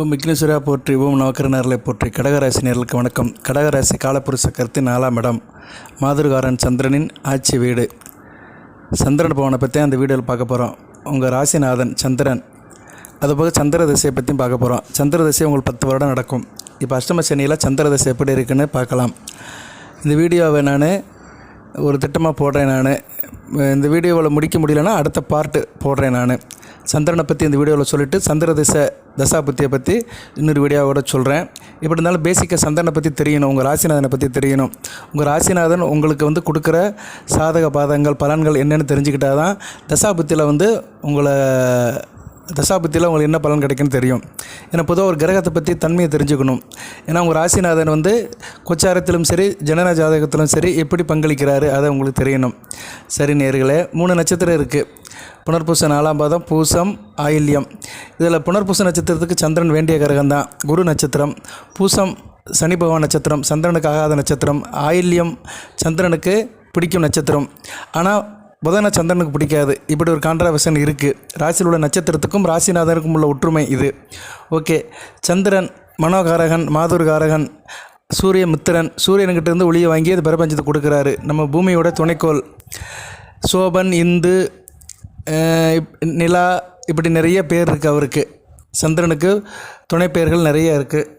ஓம் விக்னேஸ்வரா போற்றி, ஓம் நவக்கிரனர்களை போற்றி. கடகராசி நேர்களுக்கு வணக்கம். கடகராசி காலப்புருஷ கருத்து 4ஆம் இடம், மாதுருகாரன் சந்திரனின் ஆட்சி வீடு. சந்திரன் பவனை பற்றி அந்த வீடியோவில் பார்க்க போகிறோம். உங்கள் ராசிநாதன் சந்திரன், அதுபோக சந்திர திசையை பற்றியும் பார்க்க போகிறோம். சந்திர திசை உங்களுக்கு 10 வருடம் நடக்கும். இப்போ அஷ்டம சனியில் சந்திர திசை எப்படி இருக்குன்னு பார்க்கலாம். இந்த வீடியோவை நான் ஒரு திட்டமாக போடுறேன். இந்த வீடியோவில் முடிக்க முடியலன்னா அடுத்த பார்ட்டு போடுறேன். சந்திரனை பற்றி இந்த வீடியோவில் சொல்லிவிட்டு சந்திர தசாபுத்தியை பற்றி இன்னொரு வீடியோவோட சொல்கிறேன். இப்படி இருந்தாலும் பேசிக்காக சந்திரனை பற்றி தெரியணும், உங்கள் ராசிநாதனை பற்றி தெரியணும். உங்கள் ராசிநாதன் உங்களுக்கு கொடுக்குற சாதக பாதங்கள் பலன்கள் என்னென்னு தெரிஞ்சுக்கிட்டால் தான் தசாபுத்தியில் உங்களுக்கு என்ன பலன் கிடைக்குன்னு தெரியும். ஏன்னா பொதுவாக ஒரு கிரகத்தை பற்றி தன்மையை தெரிஞ்சுக்கணும். ஏன்னா உங்கள் ராசிநாதன் கொச்சாரத்திலும் சரி ஜனன ஜாதகத்திலும் சரி எப்படி பங்களிக்கிறாரு அதை உங்களுக்கு தெரியணும். சரி நேயர்களே, 3 நட்சத்திரம் இருக்குது. புனர்பூசம் 4ஆம் பாதம், பூசம், ஆயில்யம். இதில் புனர்பூச நட்சத்திரத்துக்கு சந்திரன் வேண்டிய கிரகம் தான், குரு நட்சத்திரம். பூசம் சனி பகவான் நட்சத்திரம், சந்திரனுக்கு ஆகாத நட்சத்திரம். ஆயில்யம் சந்திரனுக்கு பிடிக்கும் நட்சத்திரம். ஆனால் புதனை சந்திரனுக்கு பிடிக்காது. இப்படி ஒரு கான்ட்ராவர்ஷன் இருக்குது. ராசியில் உள்ள நட்சத்திரத்துக்கும் ராசிநாதனுக்கும் உள்ள ஒற்றுமை இது. ஓகே, சந்திரன் மனோகாரகன், மாதுர்காரகன், சூரிய மித்திரன். சூரியனுக்கிட்டேருந்து ஒளியை வாங்கி அது பிரபஞ்சத்தை கொடுக்குறாரு. நம்ம பூமியோட துணைக்கோள். சோபன், இந்து, நிலா, இப்படி நிறைய பேர் இருக்குது அவருக்கு. சந்திரனுக்கு துணை பெயர்கள் நிறைய இருக்குது.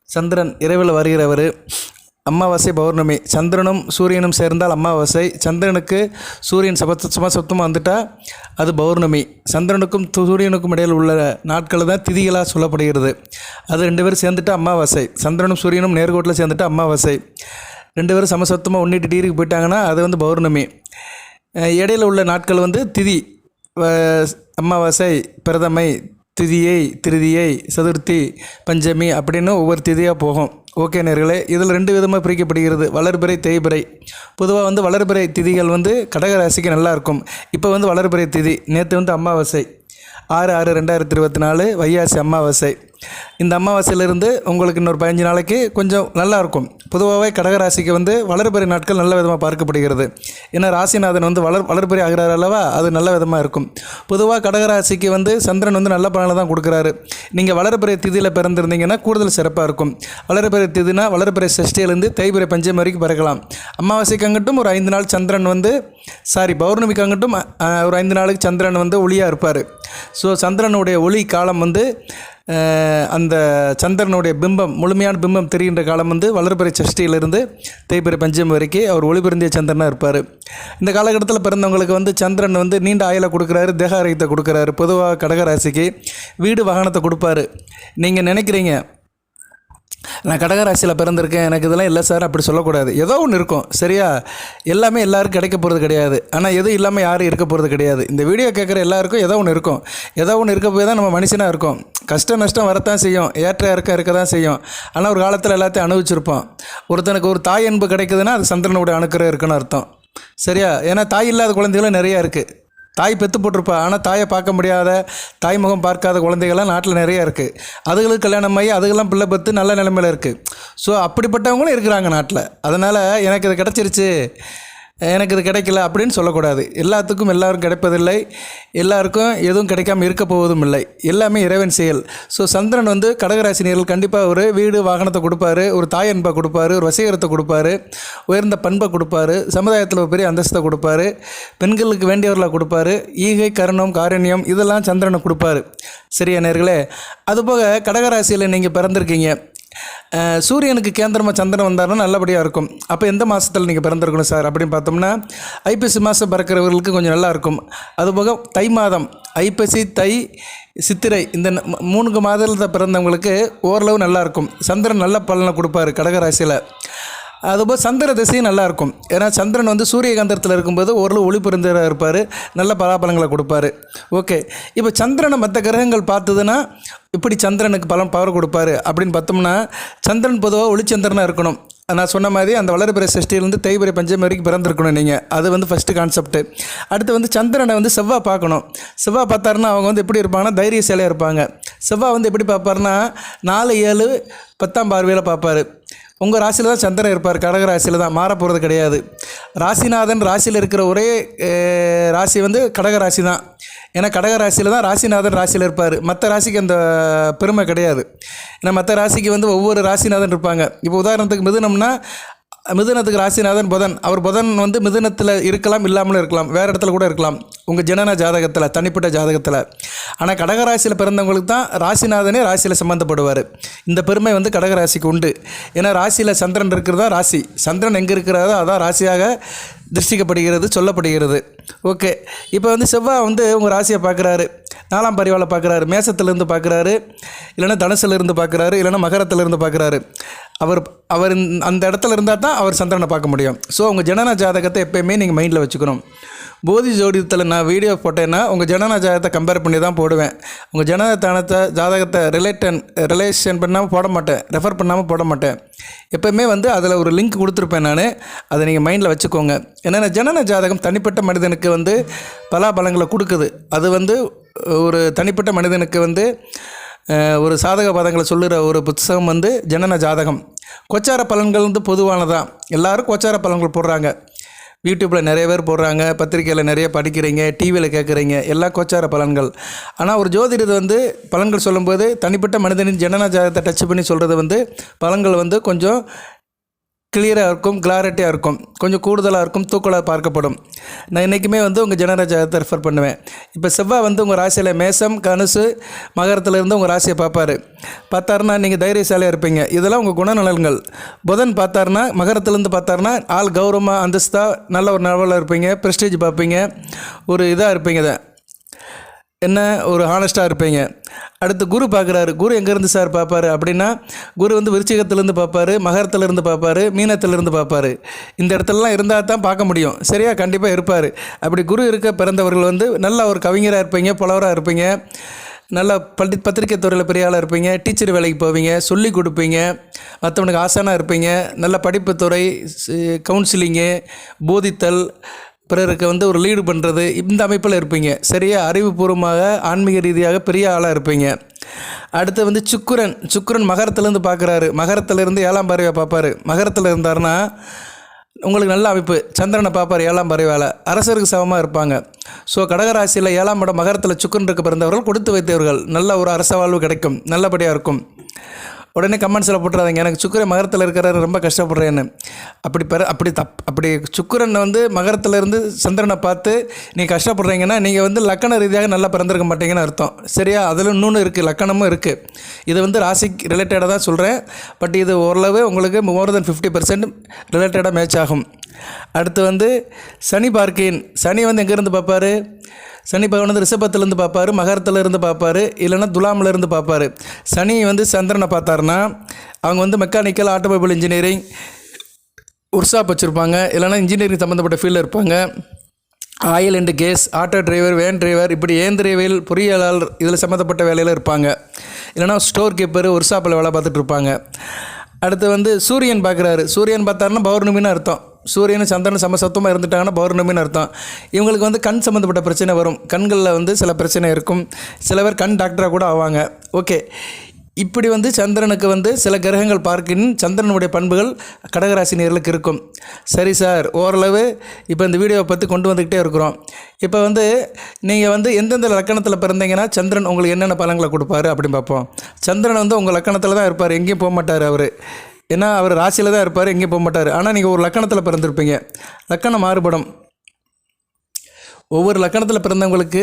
சந்திரன் இரவில் வருகிறவர். அமாவாசை பௌர்ணமி. சந்திரனும் சூரியனும் சேர்ந்தால் அமாவாசை. சந்திரனுக்கு சூரியன் சமசப்தமாக வந்துட்டால் அது பௌர்ணமி. சந்திரனுக்கும் சூரியனுக்கும் இடையில் உள்ள நாட்கள் தான் திதிகளாக சொல்லப்படுகிறது. அது 2 பேரும் சேர்ந்துட்டு அமாவாசை. சந்திரனும் சூரியனும் நேர்கோட்டில் சேர்ந்துட்டு அமாவாசை. 2 பேரும் சமசப்தமாக 180 டிகிரிக்கு போயிட்டாங்கன்னா அது பௌர்ணமி. இடையில் உள்ள நாட்கள் திதி. அமாவாசை, பிரதமை, திதியை, திருதியை, சதுர்த்தி, பஞ்சமி அப்படின்னு ஒவ்வொரு திதியாக போகும். ஓகே நேர்களே, இதில் 2 விதமாக பிரிக்கப்படுகிறது, வளர்பிறை, தேய்பிறை. பொதுவாக வளர்பிறை திதிகள் கடகராசிக்கு நல்லாயிருக்கும். இப்போ வளர்பிறை திதி. நேற்று அமாவாசை 6/6/2024 வைகாசி அமாவாசை. இந்த அமாவாசையிலிருந்து உங்களுக்கு இன்னொரு 15 நாளைக்கு கொஞ்சம் நல்லாயிருக்கும். பொதுவாகவே கடகராசிக்கு வளர்பிறை நாட்கள் நல்ல விதமாக பார்க்கப்படுகிறது. ஏன்னா ராசிநாதன் வளர்பிறை ஆகிறார் அல்லவா, அது நல்ல விதமாக இருக்கும். பொதுவாக கடகராசிக்கு சந்திரன் நல்ல பலனை தான் கொடுக்குறாரு. நீங்கள் வளர்பிறை திதியில் பிறந்திருந்தீங்கன்னா கூடுதல் சிறப்பாக இருக்கும். வளர்பிறை திதினா வளர்பிறை சஷ்டியிலேருந்து தேய்பிறை பஞ்சமி வரைக்கும் பிறக்கலாம். அமாவாசைக்கு அங்கிட்டும் ஒரு 5 நாள் சந்திரன் பௌர்ணமிக்கு அங்கிட்டும் ஒரு 5 நாளுக்கு சந்திரன் ஒளியாக இருப்பார். ஸோ சந்திரனுடைய ஒளி காலம் அந்த சந்திரனுடைய பிம்பம், முழுமையான பிம்பம் தெரிகின்ற காலம் வளர்பிறை சஷ்டியிலிருந்து தேய்பிறை பஞ்சமி வரைக்கும் அவர் ஒளி பொருந்திய சந்திரனாக இருப்பார். இந்த காலகட்டத்தில் பிறந்தவங்களுக்கு சந்திரன் நீண்ட ஆயுளை கொடுக்குறாரு, தேக ஆரோக்கியத்தை கொடுக்குறாரு. பொதுவாக கடகராசிக்கு வீடு வாகனத்தை கொடுப்பாரு. நீங்கள் நினைக்கிறீங்க நான் கடகராசியில் பிறந்திருக்கேன், எனக்கு இதெல்லாம் இல்லை சார், அப்படி சொல்லக்கூடாது. ஏதோ ஒன்று இருக்கும், சரியா? எல்லாமே எல்லாருக்கும் கிடைக்க போகிறது கிடையாது. ஆனால் எதுவும் இல்லாமல் யாரும் இருக்க போகிறது கிடையாது. இந்த வீடியோ கேட்குற எல்லாருக்கும் ஏதோ ஒன்று இருக்கும். ஏதோ ஒன்று இருக்க போய் தான் நம்ம மனுஷனாக இருக்கும். கஷ்டம் நஷ்டம் வரத்தான் செய்யும், ஏற்ற இருக்க தான் செய்யும். ஆனால் ஒரு காலத்தில் எல்லாத்தையும் அனுபவிச்சிருப்போம். ஒருத்தனுக்கு ஒரு தாய் அன்பு கிடைக்குதுன்னா அது சந்திரனுடைய அணுக்கரம் இருக்குன்னு அர்த்தம், சரியா? ஏன்னா தாய் இல்லாத குழந்தைகளும் நிறையா இருக்குது. தாய் பெற்று போட்டிருப்பா, ஆனால் தாயை பார்க்க முடியாத, தாய் முகம் பார்க்காத குழந்தைகள்லாம் நாட்டில் நிறையா இருக்குது. அதுகளுக்கு கல்யாணம் ஆகி அதுக்கெல்லாம் பிள்ளை பெற்று நல்ல நிலைமையில் இருக்குது. ஸோ அப்படிப்பட்டவங்களும் இருக்கிறாங்க நாட்டில். அதனால் எனக்கு இது கிடச்சிருச்சு, எனக்கு இது கிடைக்கல அப்படின்னு சொல்லக்கூடாது. எல்லாத்துக்கும் எல்லாரும் கிடைப்பதில்லை, எல்லாருக்கும் எதுவும் கிடைக்காமல் இருக்க போவதும் இல்லை. எல்லாமே இறைவன் செயல். ஸோ சந்திரன் கடகராசினியர்கள் கண்டிப்பாக ஒரு வீடு வாகனத்தை கொடுப்பாரு, ஒரு தாய் அன்பை கொடுப்பாரு, ஒரு வசீகரத்தை கொடுப்பாரு, உயர்ந்த பண்பை கொடுப்பாரு, சமுதாயத்தில் ஒரு பெரிய அந்தஸ்தை கொடுப்பாரு, பெண்களுக்கு வேண்டியவர்களை கொடுப்பாரு, ஈகை, கருணம், காரண்யம் இதெல்லாம் சந்திரனை கொடுப்பாரு. சரியா நேர்களே? அதுபோக கடகராசியில் நீங்கள் பிறந்திருக்கீங்க. சூரியனுக்கு கேந்திரமாக சந்திரன் வந்தாருன்னா நல்லபடியாக இருக்கும். அப்போ எந்த மாதத்தில் நீங்கள் பிறந்திருக்கணும் சார் அப்படின்னு பார்த்தோம்னா ஐப்பசி மாதம் பிறக்கிறவர்களுக்கு கொஞ்சம் நல்லாயிருக்கும். அதுபோக தை மாதம், ஐப்பசி, தை, சித்திரை, இந்த 3 மாதத்தில் பிறந்தவங்களுக்கு ஓரளவு நல்லாயிருக்கும். சந்திரன் நல்ல பலனை கொடுப்பாரு கடகராசியில். அதுபோல் சந்திர திசையும் நல்லாயிருக்கும். ஏன்னா சந்திரன் சூரியகாந்தத்தில் இருக்கும்போது ஓரளவு ஒளி பொருந்தராக இருப்பார், நல்ல பலாபலங்களை கொடுப்பாரு. ஓகே, இப்போ சந்திரனை மற்ற கிரகங்கள் பார்த்ததுன்னா இப்படி சந்திரனுக்கு பவர் கொடுப்பாரு அப்படின்னு பார்த்தோம்னா சந்திரன் பொதுவாக ஒளிச்சந்திரனாக இருக்கணும். நான் சொன்ன மாதிரி அந்த வளர்பிறை சஷ்டியிலேருந்து தேய்பிறை பஞ்சமி வரைக்கும் பிறந்திருக்கணும் நீங்கள். அது ஃபஸ்ட்டு கான்செப்ட்டு. அடுத்து சந்திரனை செவ்வாய் பார்க்கணும். செவ்வாய் பார்த்தாருன்னா அவங்க எப்படி இருப்பாங்கன்னா தைரியசாலியாக இருப்பாங்க. செவ்வாய் எப்படி பார்ப்பாருன்னா 4, 7, 10ஆம் பார்வையில் பார்ப்பார். உங்கள் ராசியில் தான் சந்திரன் இருப்பார், கடக ராசியில் தான், மாற போகிறது கிடையாது. ராசிநாதன் ராசியில் இருக்கிற ஒரே ராசி வந்து கடக ராசி தான். ஏன்னா கடக ராசியில் தான் ராசிநாதன் ராசியில் இருப்பார். மற்ற ராசிக்கு அந்த பெருமை கிடையாது. ஏன்னா மற்ற ராசிக்கு வந்து ஒவ்வொரு ராசிநாதன் இருப்பாங்க. இப்போ உதாரணத்துக்கு மிதுனம்னா மிதுனத்துக்கு ராசிநாதன் புதன். அவர் புதன் வந்து மிதுனத்தில் இருக்கலாம், இல்லாமலும் இருக்கலாம், வேறு இடத்துல கூட இருக்கலாம் உங்கள் ஜனன ஜாதகத்தில், தனிப்பட்ட ஜாதகத்தில். ஆனால் கடகராசியில் பிறந்தவங்களுக்கு தான் ராசிநாதனே ராசியில் சம்மந்தப்படுவார். இந்த பெருமை வந்து கடகராசிக்கு உண்டு. ஏன்னா ராசியில் சந்திரன் இருக்கிறதா ராசி, சந்திரன் எங்கே இருக்கிறதோ அதான் ராசியாக திருஷ்டிக்கப்படுகிறது, சொல்லப்படுகிறது. ஓகே, இப்போ வந்து செவ்வாய் வந்து உங்கள் ராசியை பார்க்குறாரு, 4ஆம் பரிவாலை பார்க்குறாரு, மேசத்துலேருந்து பார்க்குறாரு, இல்லைன்னா தனுசுலேருந்து பார்க்குறாரு, இல்லைன்னா மகரத்துலேருந்து பார்க்குறாரு. அவர் அந்த இடத்துல இருந்தால் தான் அவர் சந்திரனை பார்க்க முடியும். ஸோ உங்கள் ஜனன ஜாதகத்தை எப்போயுமே நீங்கள் மைண்டில் வச்சுக்கணும். போதி ஜோதிடத்தில் நான் வீடியோ போட்டேன்னா உங்கள் ஜனன ஜாதகத்தை கம்பேர் பண்ணி தான் போடுவேன். உங்கள் ஜனன ஜாதகத்தை ரிலேஷன் பண்ணாமல் போட மாட்டேன், ரெஃபர் பண்ணாமல் போட மாட்டேன். எப்போயுமே வந்து அதில் ஒரு லிங்க் கொடுத்துருப்பேன் நான், அதை நீங்கள் மைண்டில் வச்சுக்கோங்க. ஏன்னா ஜனன ஜாதகம் தனிப்பட்ட மனிதனுக்கு வந்து பலாபலங்களை கொடுக்குது. அது வந்து ஒரு தனிப்பட்ட மனிதனுக்கு வந்து ஒரு சாதக பாதங்களை சொல்லுகிற ஒரு புத்தகம் வந்து ஜனன ஜாதகம். கோச்சார பலன்கள் வந்து பொதுவானதான். எல்லோரும் கோச்சார பலன்கள் போடுறாங்க, யூடியூப்பில் நிறைய பேர் போடுறாங்க, பத்திரிக்கையில் நிறைய படிக்கிறீங்க, டிவியில் கேட்குறீங்க, எல்லா கோச்சார பலன்கள். ஆனால் ஒரு ஜோதிடர் வந்து பலன்கள் சொல்லும்போது தனிப்பட்ட மனிதனின் ஜனன ஜாதகத்தை டச் பண்ணி சொல்கிறது வந்து பலன்கள் வந்து கொஞ்சம் கிளியராக இருக்கும், கிளாரிட்டியாக இருக்கும், கொஞ்சம் கூடுதலாக இருக்கும், தூக்கலாக பார்க்கப்படும். நான் இன்றைக்குமே வந்து உங்கள் ஜனன ஜாதகத்தை ரெஃபர் பண்ணுவேன். இப்போ செவ்வாய் வந்து உங்கள் ராசியில் மேசம், கனுசு, மகரத்துலேருந்து உங்கள் ராசியை பார்த்தாருன்னா நீங்கள் தைரியசாலியாக இருப்பீங்க. இதெல்லாம் உங்கள் குணநலன்கள். புதன் பார்த்தாருன்னா மகரத்துலேருந்து பார்த்தாருன்னா ஆள் கௌரவமாக அந்தஸ்தாக நல்ல ஒரு லெவலில் இருப்பீங்க, ப்ரெஸ்டீஜ் பார்ப்பீங்க, ஒரு இதாக இருப்பீங்க, என்ன ஒரு ஹானஸ்ட்டாக இருப்பீங்க. அடுத்து குரு பார்க்குறாரு. குரு எங்கேருந்து சார் பார்ப்பாரு அப்படின்னா, குரு வந்து விருச்சிகத்திலேருந்து பார்ப்பாரு, மகரத்துலேருந்து பார்ப்பாரு, மீனத்திலேருந்து பார்ப்பாரு. இந்த இடத்துலலாம் இருந்தால் தான் பார்க்க முடியும். சரியா? கண்டிப்பாக இருப்பார். அப்படி குரு இருக்க பிறந்தவர்கள் வந்து நல்ல ஒரு கவிஞராக இருப்பீங்க, புலவராக இருப்பீங்க, நல்லா பத்திரிக்கை துறையில் பெரிய ஆளாக இருப்பீங்க, டீச்சர் வேலைக்கு போவீங்க, சொல்லி கொடுப்பீங்க, மற்றவனுக்கு ஆசானாக இருப்பீங்க, நல்ல படிப்புத்துறை, கவுன்சிலிங்கு, போதித்தல், பிறருக்கு வந்து ஒரு லீடு பண்ணுறது, இந்த அமைப்பில் இருப்பீங்க. சரியா? அறிவுபூர்வமாக ஆன்மீக ரீதியாக பெரிய ஆளாக இருப்பீங்க. அடுத்து வந்து சுக்கிரன் மகரத்துலேருந்து பார்க்குறாரு. மகரத்துலேருந்து 7ஆம் பறவையை பார்ப்பார். மகரத்தில் இருந்தாருன்னா உங்களுக்கு நல்ல அமைப்பு. சந்திரனை பார்ப்பார் 7ஆம் பறவையால், அரசருக்கு சமமாக இருப்பாங்க. ஸோ கடகராசியில் 7ஆம் இடம் மகரத்தில் சுக்கிரன் இருக்க பிறந்தவர்கள் கொடுத்து வைத்தவர்கள், நல்ல ஒரு அரச வாழ்வு கிடைக்கும், நல்லபடியாக இருக்கும். உடனே கமெண்ட்ஸில் போட்டுறாதீங்க எனக்கு சுக்கிரன் மகரத்தில் இருக்கிறாரு ரொம்ப கஷ்டப்படுறேன்னு. அப்படி சுக்கிரன் வந்து மகரத்தில் இருந்து சந்திரனை பார்த்து நீங்கள் கஷ்டப்படுறீங்கன்னா நீங்கள் வந்து லக்கண ரீதியாக நல்லா பிறந்திருக்க மாட்டீங்கன்னு அர்த்தம். சரியா? அதில் இன்னொன்று இருக்குது, லக்கணமும் இருக்குது. இது வந்து ராசிக்கு ரிலேட்டடாக தான் சொல்கிறேன். பட் இது ஓரளவு உங்களுக்கு மோர் தென் 50% ரிலேட்டடாக மேட்ச் ஆகும். அடுத்து வந்து சனி பார்க்கேன். சனி வந்து எங்கேருந்து பார்ப்பார்? சனி பகவான் வந்து ரிஷபத்திலேருந்து பார்ப்பார், மகரத்துலேருந்து பார்ப்பார், இல்லைன்னா துலாமிலேருந்து பார்ப்பார். சனி வந்து சந்திரனை பார்த்தாருன்னா அவங்க வந்து மெக்கானிக்கல், ஆட்டோமொபைல் இன்ஜினியரிங், ஒர்க்ஷாப் வச்சுருப்பாங்க, இல்லைனா இன்ஜினியரிங் சம்மந்தப்பட்ட ஃபீல்டில் இருப்பாங்க. Oil and gas, auto driver, van driver, இப்படி இயந்திரவியல், பொறியியலாளர், இதில் சம்மந்தப்பட்ட வேலையில் இருப்பாங்க. இல்லைனா ஸ்டோர் கீப்பர், ஒர்க்ஷாப்பில் வேலை பார்த்துட்டு இருப்பாங்க. அடுத்து வந்து சூரியன் பார்க்குறாரு. சூரியன் பார்த்தாருன்னா பௌர்ணமின்னு அர்த்தம். சூரியனும் சந்திரனும் சமசத்துவமாக இருந்துட்டாங்கன்னா பௌர்ணமின்னு அர்த்தம். இவங்களுக்கு வந்து கண் சம்மந்தப்பட்ட பிரச்சனை வரும், கண்களில் வந்து சில பிரச்சனை இருக்கும், சில பேர் கண் டாக்டராக கூட ஆவாங்க. ஓகே, இப்படி வந்து சந்திரனுக்கு வந்து சில கிரகங்கள் பார்க்கின் சந்திரனுடைய பண்புகள் கடகராசினியர்களுக்கு இருக்கும். சரி சார், ஓரளவு இப்போ இந்த வீடியோவை பற்றி கொண்டு வந்துக்கிட்டே இருக்கிறோம். இப்போ வந்து நீங்கள் வந்து எந்தெந்த லக்கணத்தில் பிறந்தீங்கன்னா சந்திரன் உங்களுக்கு என்னென்ன பலன்களை கொடுப்பாரு அப்படின்னு பார்ப்போம். சந்திரன் வந்து உங்கள் லக்கணத்தில் தான் இருப்பார், எங்கேயும் போக மாட்டார் அவர். ஏன்னா அவர் ராசியில் தான் இருப்பார், எங்கேயும் போக மாட்டார். ஆனால் நீங்கள் ஒரு லக்கணத்தில் பிறந்திருப்பீங்க, லக்கணம் மாறுபடும். ஒவ்வொரு லக்கணத்தில் பிறந்தவங்களுக்கு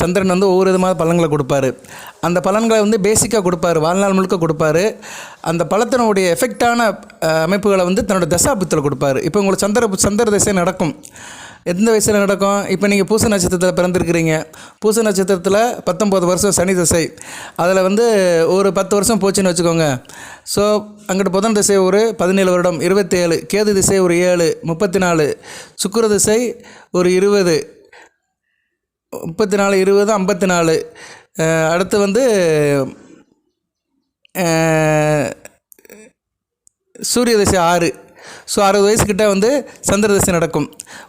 சந்திரன் வந்து ஒவ்வொரு விதமான பலன்களை கொடுப்பாரு. அந்த பலன்களை வந்து பேசிக்காக கொடுப்பாரு, வாழ்நாள் முழுக்க கொடுப்பாரு. அந்த பலத்தினுடைய எஃபெக்டான அமைப்புகளை வந்து தன்னோட தசாபுத்தில் கொடுப்பாரு. இப்போ உங்களுக்கு சந்திர திசை நடக்கும். எந்த வயசில் நடக்கும்? இப்போ நீங்கள் பூச நட்சத்திரத்தில் பிறந்திருக்கிறீங்க. பூச நட்சத்திரத்தில் 19 வருஷம் சனி திசை, அதில் வந்து ஒரு 10 வருஷம் போச்சுன்னு வச்சுக்கோங்க. ஸோ அங்கிட்டு புதன் திசை ஒரு 17 வருடம் 27, கேது திசை ஒரு 7 34, சுக்கிர திசை ஒரு 20 34 20 54. அடுத்து வந்து சூரிய திசை 6. ஸோ 60 வயசுக்கிட்ட வந்து சந்திர திசை நடக்கும்.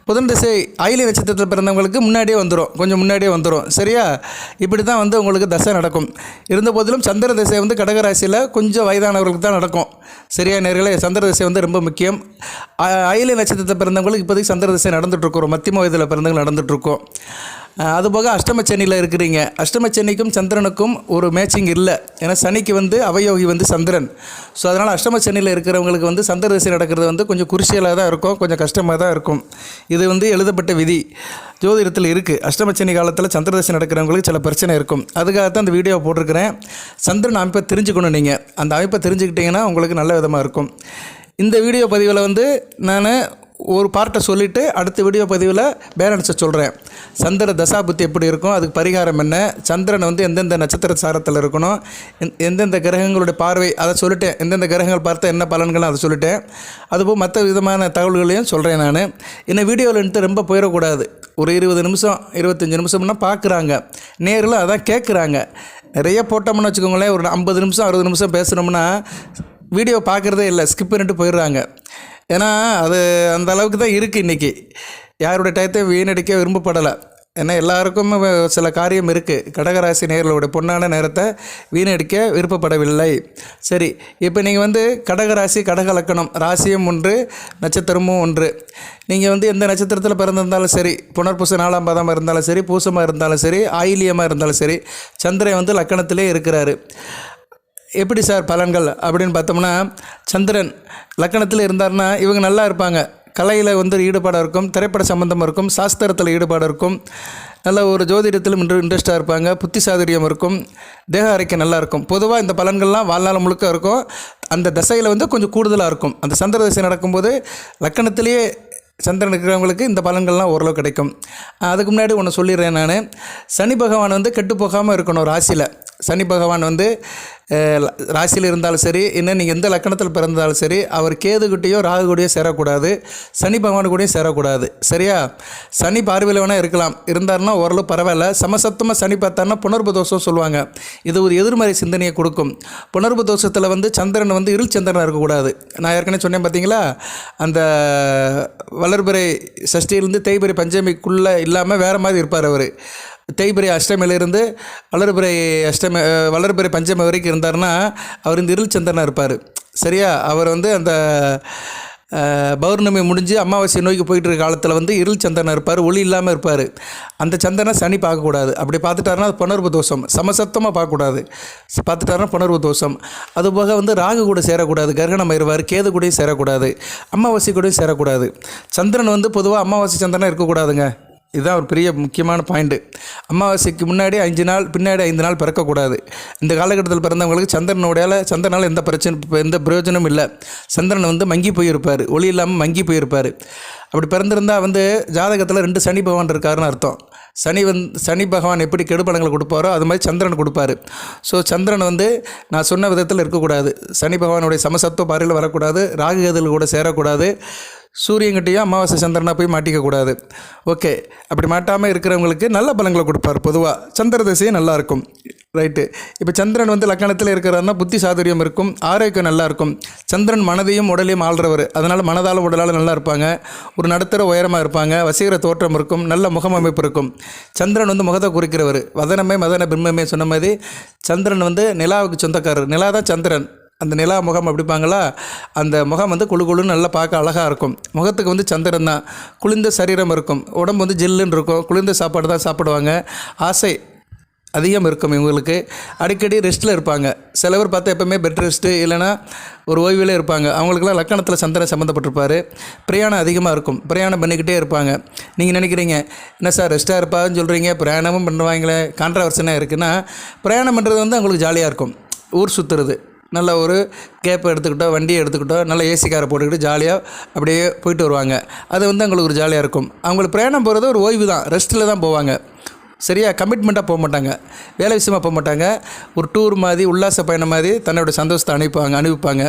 புதன் திசை ஆயில்ய நட்சத்திரத்தில் பிறந்தவங்களுக்கு முன்னாடியே வந்துடும், கொஞ்சம் முன்னாடியே வந்துடும். சரியா? இப்படி தான் வந்து உங்களுக்கு தசை நடக்கும். இருந்த போதிலும் சந்திர திசை வந்து கடகராசியில் கொஞ்சம் வயதானவர்களுக்கு தான் நடக்கும். சரியா நேர்களே? சந்திர திசை வந்து ரொம்ப முக்கியம். ஆயில்ய நட்சத்திரத்தில் பிறந்தவங்களுக்கு இப்போதைக்கு சந்திர திசை நடந்துகிட்ருக்கோம், மத்தியம வயதில் பிறந்தவங்க நடந்துகிட்ருக்கோம். அதுபோக அஷ்டமச்சனியில் இருக்கிறீங்க. அஷ்டமச்சனிக்கும் சந்திரனுக்கும் ஒரு மேட்சிங் இல்லை. ஏன்னா சனிக்கு வந்து அவயோகி வந்து சந்திரன். ஸோ அதனால் அஷ்டமச்சனியில் இருக்கிறவங்களுக்கு வந்து சந்திர திசை நடக்கிறது வந்து கொஞ்சம் குருசியலாக தான் இருக்கும், கொஞ்சம் கஷ்டமாக தான் இருக்கும். இது வந்து எழுதப்பட்ட விதி ஜோதிடத்தில் இருக்குது. அஷ்டமச்சனி காலத்தில் சந்திர திசை நடக்கிறவங்களுக்கு சில பிரச்சனை இருக்கும். அதுக்காகத்தான் அந்த வீடியோ போட்டிருக்கிறேன். சந்திரன் அமைப்பை தெரிஞ்சுக்கணும். நீங்கள் அந்த அமைப்பை தெரிஞ்சுக்கிட்டிங்கன்னா உங்களுக்கு நல்ல விதமாக இருக்கும். இந்த வீடியோ பதிவில் வந்து நான் ஒரு பார்ட்டை சொல்லிவிட்டு அடுத்த வீடியோ பதிவில் பேலன்ஸை சொல்கிறேன். சந்திர தசாபுத்தி எப்படி இருக்கும், அதுக்கு பரிகாரம் என்ன, சந்திரன் வந்து எந்தெந்த நட்சத்திர சாரத்தில் இருக்கணும், எந்தெந்த கிரகங்களுடைய பார்வை அதை சொல்லிட்டேன், எந்தெந்த கிரகங்கள் பார்த்தா என்ன பலன்கள் அதை சொல்லிட்டேன். அதுபோல் மற்ற விதமான தகவல்களையும் சொல்கிறேன். நான் இன்னும் வீடியோவில்ன்ட்டு ரொம்ப போயிடக்கூடாது. ஒரு 20 நிமிஷம் 25 நிமிஷம்னா பார்க்குறாங்க, நேரில் அதான் கேட்குறாங்க. நிறைய போட்டோம்னு வச்சுக்கோங்களேன், ஒரு 50 நிமிஷம் 60 நிமிஷம் பேசுகிறோம்னா வீடியோ பார்க்குறதே இல்லை, ஸ்கிப் பண்ணிட்டு போயிடுறாங்க. ஏன்னா அது அந்த அளவுக்கு தான் இருக்குது இன்றைக்கி. யாருடைய டயத்தை வீணடிக்க விரும்பப்படலை. ஏன்னா எல்லாருக்கும் சில காரியம் இருக்குது. கடகராசி நேர்களுடைய பொன்னான நேரத்தை வீணடிக்க விருப்பப்படவில்லை. சரி, இப்போ நீங்கள் வந்து கடகராசி, கடக லக்கணம், ராசியும் ஒன்று, நட்சத்திரமும் ஒன்று. நீங்கள் வந்து எந்த நட்சத்திரத்தில் பிறந்திருந்தாலும் சரி, புனர்பூச 4ஆம் பாதமாக இருந்தாலும் சரி, பூசமாக இருந்தாலும் சரி, ஆயிலியமாக இருந்தாலும் சரி, சந்திரன் வந்து லக்கணத்திலே இருக்கிறாரு. எப்படி சார் பலன்கள் அப்படின்னு பார்த்தோம்னா, சந்திரன் லக்கணத்தில் இருந்தார்னா இவங்க நல்லா இருப்பாங்க. கலையில் வந்து ஈடுபாடாக இருக்கும், திரைப்பட சம்பந்தமாக இருக்கும், சாஸ்திரத்தில் ஈடுபாடு இருக்கும், நல்ல ஒரு ஜோதிடத்திலும் இன்ட்ரெஸ்ட்டாக இருப்பாங்க, புத்தி சாதுரியம் இருக்கும், தேக ஆரோக்கியம் நல்லா இருக்கும். பொதுவாக இந்த பலன்கள்லாம் வாழ்நாள் முழுக்க இருக்கும். அந்த தசையில் வந்து கொஞ்சம் கூடுதலாக இருக்கும். அந்த சந்திர தசை நடக்கும்போது லக்கணத்திலேயே சந்திரன் இருக்கிறவங்களுக்கு இந்த பலன்கள்லாம் ஓரளவு கிடைக்கும். அதுக்கு முன்னாடி ஒன்று சொல்லிடுறேன். நான் சனி பகவான் வந்து கெட்டு போகாமல் இருக்கணும். ராசியில் சனி பகவான் வந்து ராசியில் இருந்தாலும் சரி, இன்னும் நீங்கள் எந்த லக்கணத்தில் பிறந்தாலும் சரி, அவர் கேதுகிட்டையோ ராகுகிட்டையோ சேரக்கூடாது, சனி பகவான் கூடயும் சேரக்கூடாது. சரியா? சனி பார்வையில் வேணால் இருக்கலாம், இருந்தாருன்னா ஓரளவு பரவாயில்ல. சமசத்துவமாக சனி பார்த்தாருன்னா புணர்வு தோஷம் சொல்லுவாங்க. இது ஒரு எதிர்மறை சிந்தனையை கொடுக்கும். புணர்வு தோஷத்தில் வந்து சந்திரன் வந்து இருள் சந்திரனாக இருக்கக்கூடாது. நான் ஏற்கனவே சொன்னேன் பார்த்தீங்களா, அந்த வளர்பிறை சஷ்டியிலேருந்து தேய்பிறை பஞ்சமிக்குள்ளே இல்லாமல் வேறு மாதிரி இருப்பார் அவர். தேய்பிறை அஷ்டமியிலிருந்து வளர்பிறை பஞ்சமி வரைக்கும் இருந்தார்னா அவர் இந்த இருள் சந்திரனாக இருப்பார். சரியா? அவர் வந்து அந்த பௌர்ணமி முடிஞ்சு அமாவாசை நோய்க்கு போயிட்டு இருக்க காலத்தில் வந்து இருள் சந்திரனாக இருப்பார், ஒளி இல்லாமல் இருப்பார். அந்த சந்திரனை சனி பார்க்கக்கூடாது. அப்படி பார்த்துட்டாருன்னா அது புணர்வு தோஷம். சமசத்தமாக பார்க்கக்கூடாது. பார்த்துட்டாருன்னா புணர்வு தோஷம். அதுபோக வந்து ராகு கூட சேரக்கூடாது, கர்கணம் ஆயிடுவார். கேது கூடயும் சேரக்கூடாது, அமாவாசை கூடயும் சேரக்கூடாது. சந்திரன் வந்து பொதுவாக அமாவாசை சந்திரனாக இருக்கக்கூடாதுங்க. இதுதான் ஒரு பெரிய முக்கியமான பாயிண்ட்டு. அமாவாசைக்கு முன்னாடி 5 நாள், பின்னாடி 5 நாள் பிறக்கக்கூடாது. இந்த காலகட்டத்தில் பிறந்தவங்களுக்கு சந்திரனால் எந்த பிரயோஜனமும் இல்லை. சந்திரன் வந்து மங்கி போயிருப்பார், ஒளி இல்லாமல் மங்கி போயிருப்பார். அப்படி பிறந்திருந்தால் வந்து ஜாதகத்தில் 2 சனி பகவான் இருக்காருன்னு அர்த்தம். சனி பகவான் எப்படி கெடுபலங்களை கொடுப்பாரோ அது மாதிரி சந்திரன் கொடுப்பாரு. ஸோ சந்திரன் வந்து நான் சொன்ன விதத்தில் இருக்கக்கூடாது. சனி பகவானுடைய சமசத்துவ பார்வையில் வரக்கூடாது, ராகு கேதுகள் கூட சேரக்கூடாது, சூரியன்கிட்டையும் அமாவாசை சந்திரனாக போய் மாட்டிக்கக்கூடாது. ஓகே, அப்படி மாட்டாமல் இருக்கிறவங்களுக்கு நல்ல பலன்களை கொடுப்பார். பொதுவாக சந்திர திசையும் நல்லாயிருக்கும். ரைட்டு. இப்போ சந்திரன் வந்து லக்கணத்தில் இருக்கிறாருன்னா புத்தி சாதுரியம் இருக்கும், ஆரோக்கியம் நல்லாயிருக்கும். சந்திரன் மனதையும் உடலையும் ஆள்றவர், அதனால் மனதால் உடலால் நல்லா இருப்பாங்க. ஒரு நடுத்தர உயரமாக இருப்பாங்க, வசீகர தோற்றம் இருக்கும், நல்ல முகமமைப்பு இருக்கும். சந்திரன் வந்து முகத்தை குறிக்கிறவர். வதனமே மதன பிரம்மமே சொன்ன மாதிரி சந்திரன் வந்து நிலாவுக்கு சொந்தக்காரர். நிலா தான் சந்திரன். அந்த நிலா முகம் அப்படிப்பாங்களா, அந்த முகம் வந்து குழு குழுன்னு நல்லா பார்க்க அழகாக இருக்கும். முகத்துக்கு வந்து சந்திரன் தான். குளிர்ந்த சரீரம் இருக்கும், உடம்பு வந்து ஜில்லுன்னு இருக்கும், குளிர்ந்த சாப்பாடு தான் சாப்பிடுவாங்க. ஆசை அதிகம் இருக்கும் இவங்களுக்கு. அடிக்கடி ரெஸ்ட்டில் இருப்பாங்க. சில பேர் பார்த்தா எப்போவுமே பெட் ரெஸ்ட்டு இல்லைனா ஒரு ஓய்வில் இருப்பாங்க. அவங்களுக்குலாம் லக்கணத்தில் சந்திரன் சம்மந்தப்பட்டிருப்பார். பிரயாணம் அதிகமாக இருக்கும், பிரயாணம் பண்ணிக்கிட்டே இருப்பாங்க. நீங்கள் நினைக்கிறீங்க என்ன சார் ரெஸ்ட்டாக இருப்பான்னு சொல்கிறீங்க, பிரயாணமும் பண்ணுவாங்களே, கான்ட்ராவர்சனாக இருக்குன்னா, பிரயாணம் பண்ணுறது வந்து அவங்களுக்கு ஜாலியாக இருக்கும். ஊர் சுற்றுறது, நல்ல ஒரு கேப்பை எடுத்துக்கிட்டோ வண்டியை எடுத்துக்கிட்டோ நல்ல ஏசி காரை போட்டுக்கிட்டு ஜாலியாக அப்படியே போயிட்டு வருவாங்க. அது வந்து அவங்களுக்கு ஒரு ஜாலியாக இருக்கும். அவங்களுக்கு பிரயாணம் போகிறது ஒரு ஓய்வு தான், ரெஸ்ட்டில் தான் போவாங்க. சரியா? கமிட்மெண்ட்டாக போக மாட்டாங்க, வேலை விஷயமாக போக மாட்டாங்க. ஒரு டூர் மாதிரி, உல்லாச பயணம் மாதிரி தன்னோட சந்தோஷத்தை அனுப்பிப்பாங்க.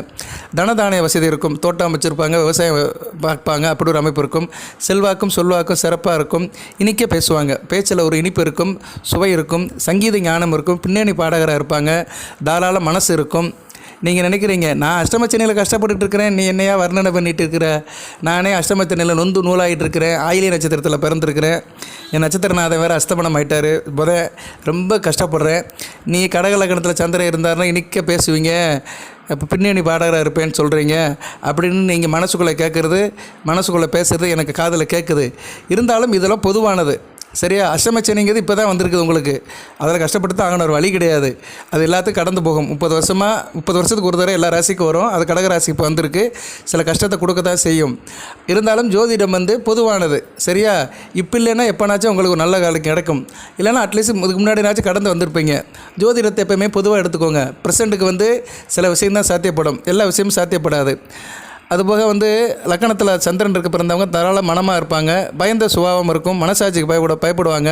தனதானிய வசதி இருக்கும், தோட்டம் அமைச்சிருப்பாங்க, விவசாயம் பார்ப்பாங்க. அப்படி ஒரு அமைப்பு இருக்கும். செல்வாக்கும் சொல்வாக்கும் சிறப்பாக இருக்கும். இனிக்க பேசுவாங்க, பேச்சில் ஒரு இனிப்பு இருக்கும், சுவை இருக்கும், சங்கீத ஞானம் இருக்கும், பின்னணி பாடகராக இருப்பாங்க, தாராள மனசு இருக்கும். நீங்கள் நினைக்கிறீங்க நான் அஷ்டமச்சனையில் கஷ்டப்பட்டுட்டு இருக்கிறேன், நீ என்னையா வர்ணனை பண்ணிகிட்டு இருக்கிற, நானே அஷ்டமச்சனையில் நொந்து நூலாகிட்டு இருக்கிறேன், ஆயிலிய நட்சத்திரத்தில் பிறந்திருக்கிறேன், என் நட்சத்திரநாதன் வேறு அஸ்தமனம் ஆகிட்டார், ரொம்ப கஷ்டப்படுறேன், நீ கடக லக்னத்தில் சந்திரன் இருந்தாருன்னா இன்றைக்கே பேசுவீங்க, இப்போ பின்னணி பாடகராக இருப்பேன்னு சொல்கிறீங்க அப்படின்னு நீங்கள் மனசுக்குள்ளே கேட்குறது, மனசுக்குள்ளே பேசுகிறது எனக்கு காதில் கேட்குது. இருந்தாலும் இதெல்லாம் பொதுவானது. சரியா? அஷ்டமச்சனிங்கிறது இப்போ தான் வந்திருக்குது உங்களுக்கு. அதில் கஷ்டப்பட்டு தான் ஆகணும், ஒரு வழி கிடையாது. அது எல்லாத்துக்கும் கடந்து போகும். 30 வருஷத்துக்கு ஒரு தடவை எல்லா ராசிக்கும் வரும். அது கடக ராசி இப்போ வந்திருக்கு. சில கஷ்டத்தை கொடுக்க தான் செய்யும். இருந்தாலும் ஜோதிடம் பொதுவானது. சரியா? இப்போ இல்லைன்னா எப்போனாச்சும் உங்களுக்கு ஒரு நல்ல காலம் கிடைக்கும். இல்லைன்னா அட்லீஸ்ட் இதுக்கு முன்னாடினாச்சும் கடந்து வந்திருப்பீங்க. ஜோதிடத்தை எப்போயுமே பொதுவாக எடுத்துக்கோங்க. ப்ரெசண்ட்டுக்கு சில விஷயம்தான் சாத்தியப்படும், எல்லா விஷயமும் சாத்தியப்படாது. அதுபோக லக்கணத்தில் சந்திரன் இருக்க பிறந்தவங்க தாராள மனமாக இருப்பாங்க, பயந்த சுபாவம் இருக்கும், மனசாட்சிக்கு பயப்படுவாங்க,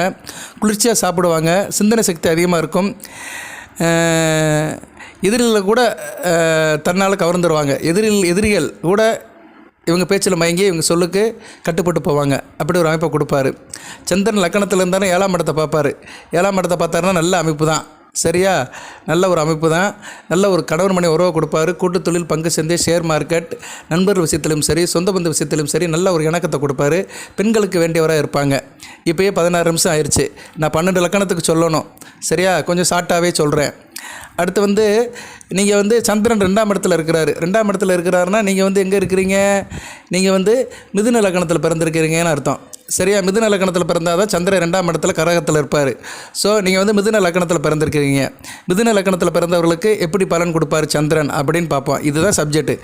குளிர்ச்சியாக சாப்பிடுவாங்க, சிந்தனை சக்தி அதிகமாக இருக்கும், எதிரிகள் கூட தன்னால் கவர்ந்துடுவாங்க, எதிரிகள் கூட இவங்க பேச்சில் மயங்கி இவங்க சொல்லுக்கு கட்டுப்பட்டு போவாங்க. அப்படி ஒரு அமைப்பை கொடுப்பாரு. சந்திரன் லக்கணத்தில் இருந்தாலும் 7ஆம் இடத்தை பார்ப்பார். 7ஆம் இடத்தை பார்த்தாருன்னா நல்ல அமைப்பு தான். சரியா? நல்ல ஒரு அமைப்பு தான். நல்ல ஒரு கணவன் மனை உறவை கொடுப்பாரு. கூட்டு தொழில், பங்கு சந்தை, ஷேர் மார்க்கெட், நண்பர் விஷயத்திலும் சரி, சொந்த பந்த விஷயத்திலும் சரி நல்ல ஒரு இணக்கத்தை கொடுப்பாரு. பெண்களுக்கு வேண்டியவராக இருப்பாங்க. இப்போயே 16 நிமிஷம் ஆயிடுச்சு. நான் 12 லக்கணத்துக்கு சொல்லணும். சரியா? கொஞ்சம் ஷார்ட்டாகவே சொல்கிறேன். அடுத்து நீங்கள் சந்திரன் 2ஆம் இடத்துல இருக்கிறாரு. 2ஆம் இடத்துல இருக்கிறாருன்னா நீங்கள் எங்கே இருக்கிறீங்க? நீங்கள் மிதுன லக்கணத்தில் பிறந்திருக்கிறீங்கன்னு அர்த்தம். சரியா? மிதுன லக்கணத்தில் பிறந்தால் தான் சந்திரன் 2ஆம் இடத்துல கடகத்தில் இருப்பார். ஸோ நீங்கள் மிதுன லக்கணத்தில் பிறந்திருக்கிறீங்க. மிதுன லக்கணத்தில் பிறந்தவர்களுக்கு எப்படி பலன் கொடுப்பார் சந்திரன் அப்படின்னு பார்ப்போம். இதுதான் சப்ஜெக்ட்.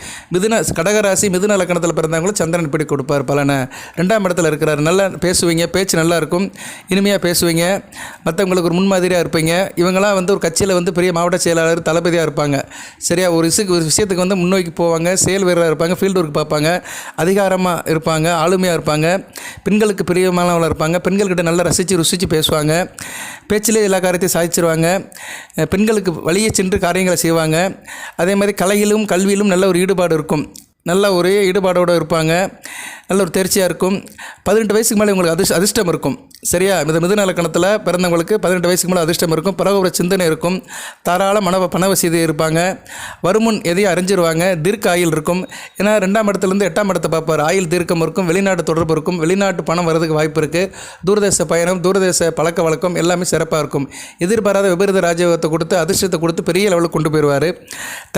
கடகராசி மிதுன லக்கணத்தில் பிறந்தவங்களும் சந்திரன் இப்படி கொடுப்பார் பலனை. 2ஆம் இடத்துல இருக்கிறார். நல்லா பேசுவீங்க, பேச்சு நல்லா இருக்கும், இனிமையாக பேசுவீங்க, மற்றவங்களுக்கு ஒரு முன்மாதிரியாக இருப்பீங்க. இவங்களாம் ஒரு கட்சியில் பெரிய மாவட்ட செயலாளர், தளபதியாக இருப்பாங்க. சரியா? ஒரு விஷயத்துக்கு முன்னோக்கி போவாங்க, செயல் வீரராக இருப்பாங்க, ஃபீல்டு ஒர்க் பார்ப்பாங்க, அதிகாரமாக இருப்பாங்க, ஆளுமையாக இருப்பாங்க, பெண்களுக்கு பிரியமானவளாக இருப்பாங்க, பெண்கள்கிட்ட நல்லா ருசித்து பேசுவாங்க, பேச்சிலே எல்லா காரியத்தையும் சாதிச்சிருவாங்க, பெண்களுக்கு வழியே சென்று காரியங்களை செய்வாங்க. அதே மாதிரி கலையிலும் கல்வியிலும் நல்ல ஒரு ஈடுபாடு இருக்கும், நல்ல ஒரே ஈடுபாடோடு இருப்பாங்க, நல்ல ஒரு தேர்ச்சியாக இருக்கும். 18 வயசுக்கு மேலே உங்களுக்கு அதிர்ஷ்டம் இருக்கும். சரியா? மிதுன லக்கணத்தில் பிறந்தவங்களுக்கு 18 வயசுக்கு மேலே அதிர்ஷ்டம் இருக்கும், பிறகு ஒரு சிந்தனை இருக்கும், தாராள பண வசதி இருப்பாங்க, வருமுன் எதையும் அறிஞ்சிருவாங்க, தீர்க்க ஆயுள் இருக்கும். ஏன்னா 2ஆம் இடத்துலேருந்து 8ஆம் இடத்தை பார்ப்பார். ஆயுள் தீர்க்கம் இருக்கும், வெளிநாட்டு தொடர்பு இருக்கும், வெளிநாட்டு பணம் வரதுக்கு வாய்ப்பு இருக்குது, தூரதேச பயணம், தூரதேச பழக்க வழக்கம் எல்லாமே சிறப்பாக இருக்கும். எதிர்பாராத விபரீத ராஜயோகத்தை கொடுத்து அதிர்ஷ்டத்தை கொடுத்து பெரிய லெவலுக்கு கொண்டு போயிடுவார்.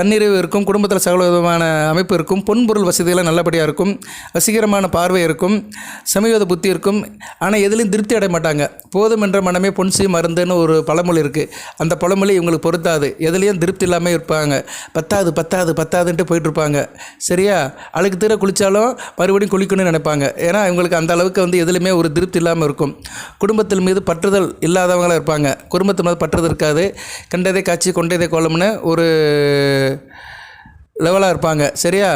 தன்னிறைவு இருக்கும், குடும்பத்தில் சகல விதமான அமைப்பு இருக்கும், பொன்பொருள் வசதியெல்லாம் நல்லபடியாக இருக்கும், வசீகரமான பார்வை இருக்கும், சமயோத புத்தி இருக்கும். ஆனால் எதுலையும் திருப்தி அடைய மாட்டாங்க. போதும் என்ற மனமே பொன்சி மருந்துன்னு ஒரு பழமொழி இருக்குது. அந்த பழமொழி இவங்களுக்கு பொருத்தாது. எதுலேயும் திருப்தி இல்லாமல் இருப்பாங்க. பத்தாதுன்ட்டு போயிட்டுருப்பாங்க. சரியா? அழுக்கு தீர குளித்தாலும் மறுபடியும் குளிக்கணும்னு நினைப்பாங்க. ஏன்னா இவங்களுக்கு அந்த அளவுக்கு எதுலையுமே ஒரு திருப்தி இல்லாமல் இருக்கும். குடும்பத்தில் மீது பற்றுதல் இல்லாதவங்களாக இருப்பாங்க. குடும்பத்து மீது பற்றுதல் இருக்காது. கண்டதே காட்சி கொண்டதே கோலம்னு ஒரு லெவலாக இருப்பாங்க. சரியா?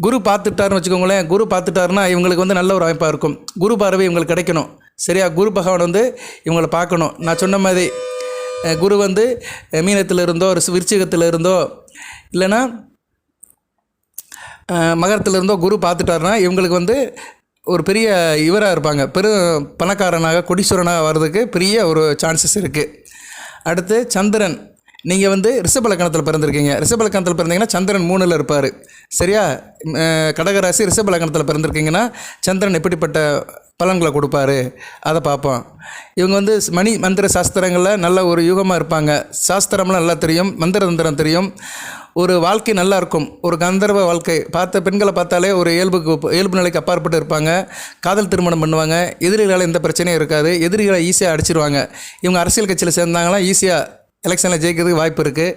குரு பார்த்துட்டாருன்னு வச்சுக்கோங்களேன். குரு பார்த்துட்டாருன்னா இவங்களுக்கு நல்ல ஒரு அமைப்பாக இருக்கும். குரு பார்வை இவங்களுக்கு கிடைக்கணும். சரியா? குரு பகவான் இவங்களை பார்க்கணும். நான் சொன்ன மாதிரி குரு மீனத்தில் இருந்தோ, விருச்சிகத்தில் இருந்தோ, இல்லைன்னா மகரத்தில் இருந்தோ குரு பார்த்துட்டாருன்னா இவங்களுக்கு ஒரு பெரிய இவராக இருப்பாங்க. பணக்காரனாக, கொடீஸ்வரனாக வர்றதுக்கு பெரிய ஒரு சான்சஸ் இருக்குது. அடுத்து சந்திரன். நீங்கள் ரிஷப லக்கணத்தில் பிறந்திருக்கீங்க. ரிஷப லக்கணத்தில் பிறந்தீங்கன்னா சந்திரன் 3ல் இருப்பார். சரியா? கடகராசி ரிஷப லக்கணத்தில் பிறந்திருக்கீங்கன்னா சந்திரன் எப்படிப்பட்ட பலன்களை கொடுப்பாரு அதை பார்ப்போம். இவங்க மணி மந்திர சாஸ்திரங்களில் நல்ல ஒரு யுகமாக இருப்பாங்க. சாஸ்திரம்லாம் நல்லா தெரியும், மந்திர தந்திரம் தெரியும். ஒரு வாழ்க்கை நல்லா இருக்கும், ஒரு கந்தர்வ வாழ்க்கை. பெண்களை பார்த்தாலே ஒரு இயல்பு நிலைக்கு அப்பாற்பட்டு இருப்பாங்க. காதல் திருமணம் பண்ணுவாங்க. எதிரிகளால் எந்த பிரச்சனையும் இருக்காது. எதிரிகளை ஈஸியாக அடிச்சிருவாங்க. இவங்க அரசியல் கட்சியில் சேர்ந்தாங்கன்னா ஈஸியாக எலெக்ஷனில் ஜெயிக்கிறதுக்கு வாய்ப்பு இருக்குது.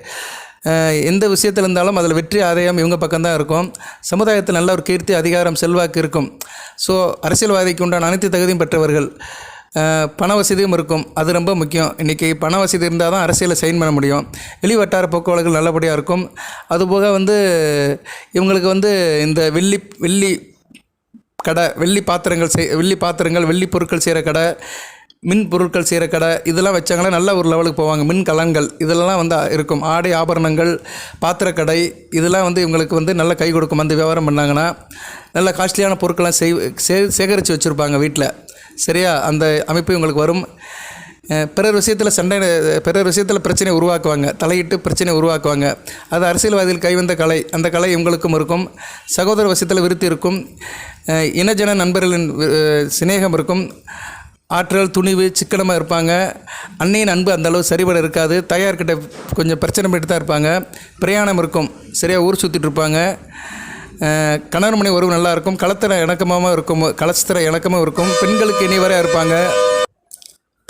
எந்த விஷயத்தில் இருந்தாலும் அதில் வெற்றி ஆதாயம் இவங்க பக்கம்தான் இருக்கும். சமுதாயத்தில் நல்ல ஒரு கீர்த்தி, அதிகாரம், செல்வாக்கு இருக்கும். ஸோ அரசியல்வாதிக்கு உண்டான அனைத்து தகுதியும் பெற்றவர்கள். பண வசதியும் இருக்கும், அது ரொம்ப முக்கியம். இன்றைக்கி பண வசதி இருந்தால் தான் அரசியலில் சைன் பண்ண முடியும். வெளிவட்டார போக்குவரத்துகள் நல்லபடியாக இருக்கும். அதுபோக இவங்களுக்கு இந்த வெள்ளி கடை, வெள்ளி பாத்திரங்கள், வெள்ளி பொருட்கள் செய்கிற கடை, மின் பொருட்கள் செய்கிற கடை, இதெல்லாம் வச்சாங்கன்னா நல்ல ஒரு லெவலுக்கு போவாங்க. மின் கலன்கள் இதெல்லாம் இருக்கும். ஆடை ஆபரணங்கள், பாத்திரக்கடை இதெல்லாம் இவங்களுக்கு நல்ல கை கொடுக்கும். வியாபாரம் பண்ணாங்கன்னா நல்ல காஸ்ட்லியான பொருட்கள்லாம் சேகரித்து வச்சுருப்பாங்க வீட்டில். சரியா? அந்த அமைப்பு இவங்களுக்கு வரும். பிறர் விஷயத்தில் பிறர் விஷயத்தில் பிரச்சனை உருவாக்குவாங்க, தலையிட்டு பிரச்சனை உருவாக்குவாங்க. அது அரசியல்வாதிகள் கைவந்த கலை, அந்த கலை உங்களுக்கும் இருக்கும். சகோதர விஷயத்தில் விருத்தி இருக்கும். இனஜன நண்பர்களின் சிநேகம் இருக்கும். ஆற்றல், துணிவு, சிக்கனமாக இருப்பாங்க. அன்னையின் அன்பு அந்தளவு சரிபட இருக்காது. தாயார்கிட்ட கொஞ்சம் பிரச்சனை பண்ணிட்டு தான் இருப்பாங்க. பிரயாணம் இருக்கும், சரியாக ஊர் சுற்றிட்டு இருப்பாங்க. கணவன் மணி உறவு நல்லாயிருக்கும். களத்திர இணக்கமாக இருக்கும். பெண்களுக்கு இனிவரையாக இருப்பாங்க.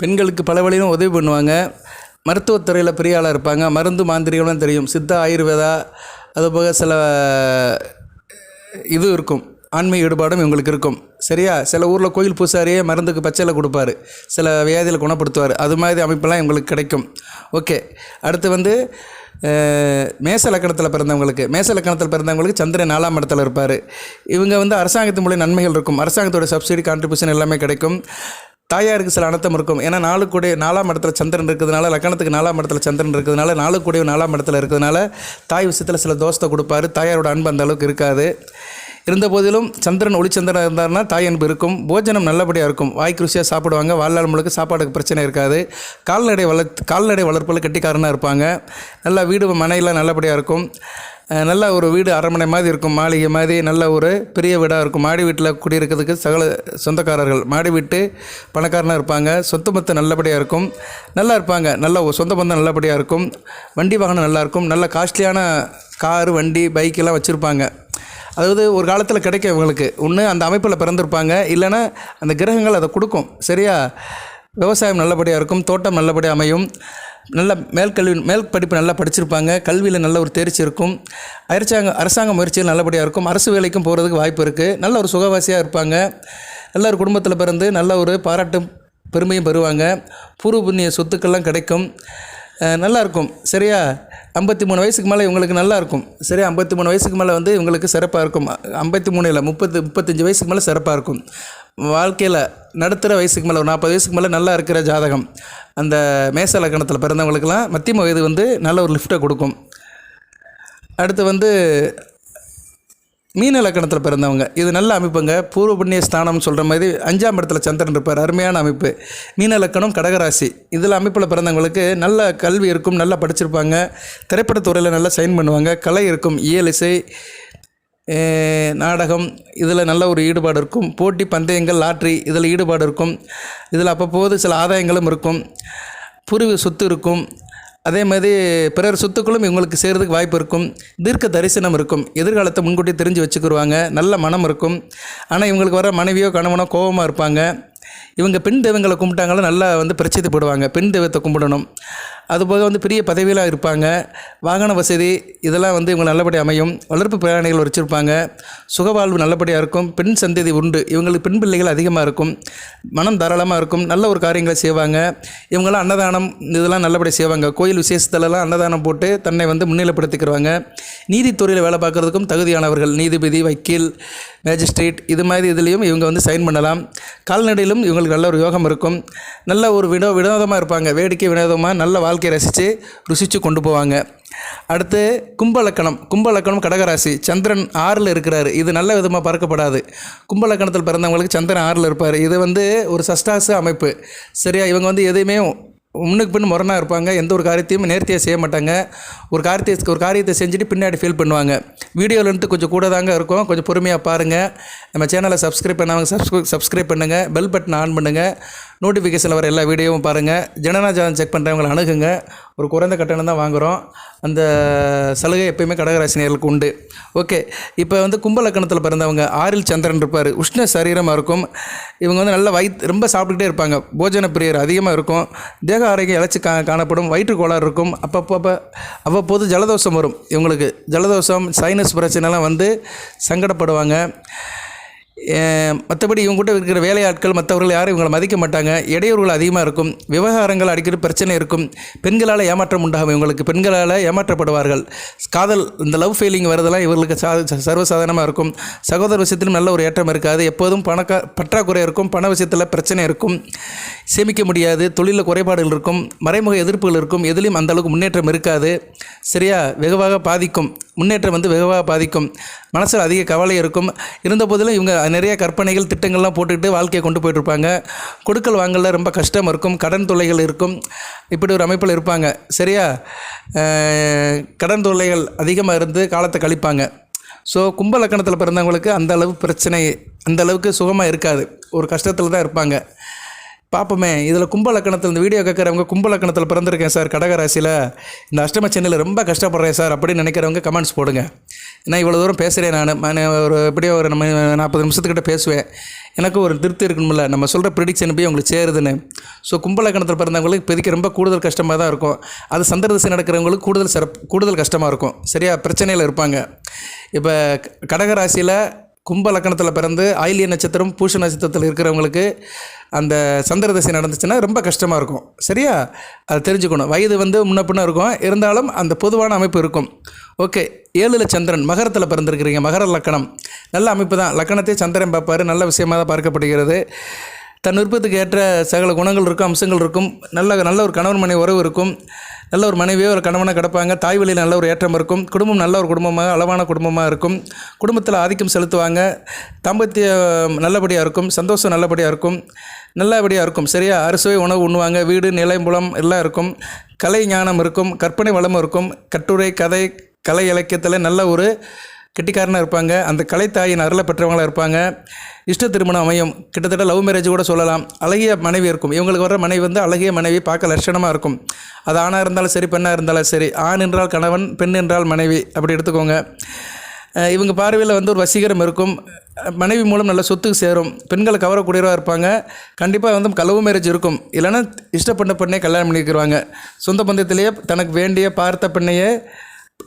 பெண்களுக்கு பல வழியிலும் உதவி பண்ணுவாங்க. மருத்துவத்துறையில் பெரிய ஆளாக இருப்பாங்க. மருந்து மாந்திரிகளும் தெரியும். சித்தா, ஆயுர்வேதா, அதுபோக சில இது இருக்கும். ஆன்மீக ஈடுபாடும் இவங்களுக்கு இருக்கும். சரியா? சில ஊரில் கோயில் பூசாரியே மருந்துக்கு பச்சையில் கொடுப்பாரு, சில வியாதியில் குணப்படுத்துவார். அது மாதிரி அமைப்பெல்லாம் இவங்களுக்கு கிடைக்கும். ஓகே, அடுத்து மேச லக்கணத்தில் பிறந்தவங்களுக்கு சந்திரன் 4ஆம் இடத்துல இருப்பார். இவங்க அரசாங்கத்தின் மூலம் நன்மைகள் இருக்கும். அரசாங்கத்தோட சப்சிடி, கான்ட்ரிபியூஷன் எல்லாமே கிடைக்கும். தாயாருக்கு சில அனர்த்தம் இருக்கும். ஏன்னா 4ஆம் இடத்துல சந்திரன் இருக்கிறதுனால, லக்கணத்துக்கு 4ஆம் இடத்துல சந்திரன் இருக்கிறதுனால, 4ஆம் இடத்துல இருக்கிறதுனால தாய் விஷயத்தில் சில தோஷத்தை கொடுப்பாரு. தாயாரோட அன்பு அந்த அளவுக்கு இருக்காது. இருந்த போதிலும் சந்திரன் ஒளிச்சந்திரன் இருந்தார்னா தாய் அன்பு இருக்கும். போஜனம் நல்லபடியாக இருக்கும். வாய்க்கு ருசியாக சாப்பிடுவாங்க. வாழ்நாள் முழுக்க சாப்பாடுக்கு பிரச்சனை இருக்காது. கால்நடை வளர்ப்பில் கெட்டிக்காரனாக இருப்பாங்க. நல்லா வீடு மனையெல்லாம் நல்லபடியாக இருக்கும். நல்ல ஒரு வீடு அரண்மனை மாதிரி இருக்கும், மாளிகை மாதிரி நல்ல ஒரு பெரிய வீடாக இருக்கும். மாடி வீட்டில் குடியிருக்கிறதுக்கு சகல சொந்தக்காரர்கள். மாடி வீட்டு பணக்காரனாக இருப்பாங்க. சொத்து மொத்தம் நல்லபடியாக இருக்கும். நல்லா இருப்பாங்க. நல்ல சொந்த பந்தம் நல்லபடியாக இருக்கும். வண்டி வாகனம் நல்லாயிருக்கும். நல்ல காஸ்ட்லியான காரு, வண்டி, பைக்கெல்லாம் வச்சுருப்பாங்க. அதாவது ஒரு காலத்தில் கிடைக்கும் இவங்களுக்கு. ஒன்று அந்த அமைப்பில் பிறந்திருப்பாங்க, இல்லைன்னா அந்த கிரகங்கள் அதை கொடுக்கும். சரியா? விவசாயம் நல்லபடியாக இருக்கும். தோட்டம் நல்லபடியாக அமையும். நல்ல மேல் படிப்பு நல்லா படிச்சிருப்பாங்க. கல்வியில் நல்ல ஒரு தேர்ச்சி இருக்கும். அரசாங்க முயற்சியில் நல்லபடியாக இருக்கும். அரசு வேலைக்கும் போகிறதுக்கு வாய்ப்பு இருக்குது. நல்ல ஒரு சுகவாசியாக இருப்பாங்க. நல்ல ஒரு குடும்பத்தில் பிறந்து நல்ல ஒரு பாராட்டும் பெருமையும் பெறுவாங்க. பூர்வ புண்ணிய சொத்துக்கள்லாம் கிடைக்கும். நல்லாயிருக்கும். சரியா? 53 வயசுக்கு மேலே இவங்களுக்கு நல்லாயிருக்கும். சரியா? 53 வயசுக்கு மேலே இவங்களுக்கு சிறப்பாக இருக்கும். 53 இல்லை, 35 வயசுக்கு மேலே சிறப்பாக இருக்கும். வாழ்க்கையில் நடுத்தர வயசுக்கு மேலே, ஒரு 40 வயசுக்கு மேலே நல்லா இருக்கிற ஜாதகம் அந்த மேச லக்கணத்தில் பிறந்தவங்களுக்கெல்லாம் மத்தியம வயது நல்ல ஒரு லிஃப்ட்டை கொடுக்கும். அடுத்து மீன லக்கணத்தில் பிறந்தவங்க, இது நல்ல அமைப்புங்க. பூர்வ புண்ணிய ஸ்தானம்னு சொல்கிற மாதிரி 5ஆம் இடத்துல சந்திரன் இருப்பார். அருமையான அமைப்பு. மீன லக்கணம், கடகராசி, இதில் அமைப்பில் பிறந்தவங்களுக்கு நல்ல கல்வி இருக்கும். நல்லா படிச்சிருப்பாங்க. திரைப்படத்துறையில் நல்லா சைன் பண்ணுவாங்க. கலை இருக்கும். இயல், இசை, நாடகம், இதில் நல்ல ஒரு ஈடுபாடு இருக்கும். போட்டி பந்தயங்கள், லாட்ரி, இதில் ஈடுபாடு இருக்கும். இதில் அப்பப்போது சில ஆதாயங்களும் இருக்கும். பூர்வீக சொத்து இருக்கும். அதே மாதிரி பிறர் சொத்துக்களும் இவங்களுக்கு செய்கிறதுக்கு வாய்ப்பு இருக்கும். தீர்க்க தரிசனம் இருக்கும். எதிர்காலத்தை முன்கூட்டி தெரிஞ்சு வச்சுக்கிடுவாங்க. நல்ல மனம் இருக்கும். ஆனால் இவங்களுக்கு வர மனைவியோ கணவனோ கோபமாக இருப்பாங்க. இவங்க பெண் தெய்வங்களை கும்பிட்டாங்களும் நல்லா பிரச்சித்தி போடுவாங்க. பெண் தெய்வத்தை கும்பிடணும். அதுபோக பெரிய பதவியெலாம் இருப்பாங்க. வாகன வசதி இதெல்லாம் இவங்க நல்லபடியாக அமையும். வளர்ப்பு பிராணிகள் வச்சுருப்பாங்க. சுகவாழ்வு நல்லபடியாக இருக்கும். பெண் சந்ததி உண்டு. இவங்களுக்கு பெண் பிள்ளைகள் அதிகமாக இருக்கும். மனம் தாராளமாக இருக்கும். நல்ல ஒரு காரியங்களை செய்வாங்க. இவங்களாம் அன்னதானம் இதெல்லாம் நல்லபடியாக செய்வாங்க. கோயில் விசேஷத்துலலாம் அன்னதானம் போட்டு தன்னை முன்னிலைப்படுத்திக்கிறாங்க. நீதித்துறையில் வேலை பார்க்குறதுக்கும் தகுதியானவர்கள். நீதிபதி, வக்கீல், மேஜிஸ்ட்ரேட், இது மாதிரி இதுலேயும் இவங்க சைன் பண்ணலாம். கால்நடையிலும் இவங்களுக்கு நல்ல ஒரு யோகம் இருக்கும். நல்ல ஒரு வினோதமாக இருப்பாங்க. வேடிக்கை வினோதமாக நல்ல வாழ்க்கையை ருசித்து கொண்டு போவாங்க. அடுத்து கும்பலக்கணம் கடகராசி, சந்திரன் 6ல் இருக்கிறாரு. இது நல்ல விதமாக பார்க்கப்படாது. கும்பலக்கணத்தில் பிறந்தவங்களுக்கு சந்திரன் 6ல் இருப்பார். இது ஒரு சஷ்டாச அமைப்பு. சரியா? இவங்க எதையுமே முன்னுக்கு பின் முரணாக இருப்பாங்க. எந்த ஒரு காரியத்தையும் நேர்த்தியாக செய்ய மாட்டாங்க. ஒரு காரியத்தை செஞ்சுட்டு பின்னாடி ஃபீல் பண்ணுவாங்க. வீடியோலேருந்து கொஞ்சம் கூட தாங்க இருக்கும். கொஞ்சம் பொறுமையாக பாருங்கள். நம்ம சேனலை சப்ஸ்கிரைப் பண்ணாங்க சப்ஸ்கிரைப் பண்ணுங்கள். பெல் பட்டன் ஆன் பண்ணுங்கள். நோட்டிஃபிகேஷனில் வர எல்லா வீடியோவும் பாருங்கள். ஜனநாயகம் செக் பண்ணுறவங்களை அணுகுங்க. ஒரு குறைந்த கட்டணம் தான் வாங்குகிறோம். அந்த சலுகை எப்பயுமே கடகராசினியர்களுக்கு உண்டு. ஓகே, இப்போ கும்பலக்கணத்தில் பிறந்தவங்க 6ல் சந்திரன் இருப்பார். உஷ்ண சரீரமாக இருக்கும். இவங்க நல்ல ரொம்ப சாப்பிட்டுக்கிட்டே இருப்பாங்க. போஜன பிரியர் அதிகமாக இருக்கும். தேக ஆரோக்கியம் இழைச்சி காணப்படும். வயிற்று கோளாறு இருக்கும். அவ்வப்போது ஜலதோஷம் வரும். இவங்களுக்கு ஜலதோஷம், சைனஸ் பிரச்சனைலாம் சங்கடப்படுவாங்க. மற்றபடி இவங்ககிட்ட இருக்கிற வேலையாட்கள் மற்றவர்கள் யாரும் இவங்களை மதிக்க மாட்டாங்க. இடையூறுகள் அதிகமாக இருக்கும். விவகாரங்கள் அடிக்கடி பிரச்சனை இருக்கும். பெண்களால் ஏமாற்றம் உண்டாகும். இவங்களுக்கு பெண்களால் ஏமாற்றப்படுவார்கள். காதல், இந்த லவ் ஃபீலிங் வரதெல்லாம் இவர்களுக்கு சர்வசாதாரணமாக இருக்கும். சகோதர விஷயத்திலும் நல்ல ஒரு ஏற்றம் இருக்காது. எப்போதும் பற்றாக்குறை இருக்கும். பண விஷயத்தில் பிரச்சனை இருக்கும். சேமிக்க முடியாது. தொழிலில் குறைபாடுகள் இருக்கும். மறைமுக எதிர்ப்புகள் இருக்கும். எதிலையும் அந்தளவுக்கு முன்னேற்றம் இருக்காது. சரியா? வெகுவாக பாதிக்கும். முன்னேற்றம் வந்து வெகுவாக பாதிக்கும். மனசில் அதிக கவலை இருக்கும். இருந்த போதிலும் இவங்க நிறைய கற்பனைகள் திட்டங்கள்லாம் போட்டுக்கிட்டு வாழ்க்கையை கொண்டு போயிட்டுருப்பாங்க. கொடுக்கல் வாங்கல ரொம்ப கஷ்டம் இருக்கும். கடன் தொல்லைகள் இருக்கும். இப்படி ஒரு அமைப்பில் இருப்பாங்க. சரியா? கடன் தொல்லைகள் அதிகமாக இருந்து காலத்தை கழிப்பாங்க. ஸோ கும்ப லக்கணத்தில் பிறந்தவங்களுக்கு அந்த அளவு பிரச்சனை, அந்த அளவுக்கு சுகமாக இருக்காது. ஒரு கஷ்டத்தில் தான் இருப்பாங்க. பார்ப்போமே, இதில் கும்ப லக்கணத்தில் இந்த வீடியோ கேட்குறவங்க கும்ப லக்கணத்தில் பிறந்திருக்கேன் சார், கடகராசியில் இந்த அஷ்டம சனியில் ரொம்ப கஷ்டப்படுறேன் சார் அப்படின்னு நினைக்கிறவங்க கமெண்ட்ஸ் போடுங்க. ஏன்னா இவ்வளோ தூரம் பேசுகிறேன் நான் ஒரு எப்படியோ ஒரு நம்ம 40 நிமிஷத்துக்கிட்ட பேசுவேன். எனக்கு ஒரு திருப்தி இருக்கணும்ல, நம்ம சொல்கிற ப்ரிடிக்ஷன் போய் உங்களுக்கு சேருதுன்னு. ஸோ கும்ப லக்கணத்தில் பிறந்தவங்களுக்கு இப்போதைக்கு ரொம்ப கூடுதல் கஷ்டமாக தான் இருக்கும். அது சந்திர திசை நடக்கிறவங்களுக்கு கூடுதல் கஷ்டமாக இருக்கும். சரியா? பிரச்சனையில் இருப்பாங்க. இப்போ கடகராசியில் கும்ப லக்கணத்தில் பிறந்து ஆயில்ய நட்சத்திரம் பூஷ நட்சத்திரத்தில் இருக்கிறவங்களுக்கு அந்த சந்திர திசை நடந்துச்சுன்னா ரொம்ப கஷ்டமாக இருக்கும். சரியா? அதை தெரிஞ்சுக்கணும். வயது வந்து முன்ன பின்ன இருக்கும், இருந்தாலும் அந்த பொதுவான அமைப்பு இருக்கும். ஓகே. 7ல் சந்திரன் மகரத்தில் பிறந்திருக்கிறீங்க. மகர லக்கணம் நல்ல அமைப்பு தான். லக்கணத்தை சந்திரன் பார்ப்பார். நல்ல விஷயமாக தான் பார்க்கப்படுகிறது. தன் விருப்பத்துக்கு ஏற்ற சகல குணங்கள் இருக்கும், அம்சங்கள் இருக்கும். நல்ல ஒரு கணவன் மனைவி உறவு இருக்கும். நல்ல ஒரு மனைவியோ ஒரு கணவனாக கிடப்பாங்க. தாய் வழியில் நல்ல ஒரு ஏற்றம் இருக்கும். குடும்பம் நல்ல ஒரு குடும்பமாக, அளவான குடும்பமாக இருக்கும். குடும்பத்தில் ஆதிக்கம் செலுத்துவாங்க. தாம்பத்தியம் நல்லபடியாக இருக்கும். சந்தோஷம் நல்லபடியாக இருக்கும். சரியா? அறுசுவை உணவு உண்ணுவாங்க. வீடு, நிலம், புலம் எல்லாம் இருக்கும். கலை ஞானம் இருக்கும். கற்பனை வளமும் இருக்கும். கட்டுரை, கதை, கலை இலக்கியத்தில் நல்ல ஒரு கெட்டிக்காரனாக இருப்பாங்க. அந்த கலைத்தாயின் அருளை பெற்றவங்களாக இருப்பாங்க. இஷ்ட திருமணம் அமையும். கிட்டத்தட்ட லவ் மேரேஜ் கூட சொல்லலாம். அழகிய மனைவி இருக்கும். இவங்களுக்கு வர மனைவி வந்து அழகிய மனைவி, பார்க்க லட்சணமாக இருக்கும். அது ஆணாக இருந்தாலும் சரி, பெண்ணாக இருந்தாலும் சரி. ஆண் என்றால் கணவன், பெண் என்றால் மனைவி, அப்படி எடுத்துக்கோங்க. இவங்க பார்வையில் வந்து ஒரு வசீகரம் இருக்கும். மனைவி மூலம் நல்ல சொத்துக்கு சேரும். பெண்களை கவரக்கூடியவராக இருப்பாங்க. கண்டிப்பாக வந்து லவ் மேரேஜ் இருக்கும். இல்லைன்னா இஷ்டப்பட்ட பெண்ணை கல்யாணம் பண்ணிக்கிறாங்க. சொந்த பந்தத்திலேயே தனக்கு வேண்டிய பார்த்த பெண்ணையே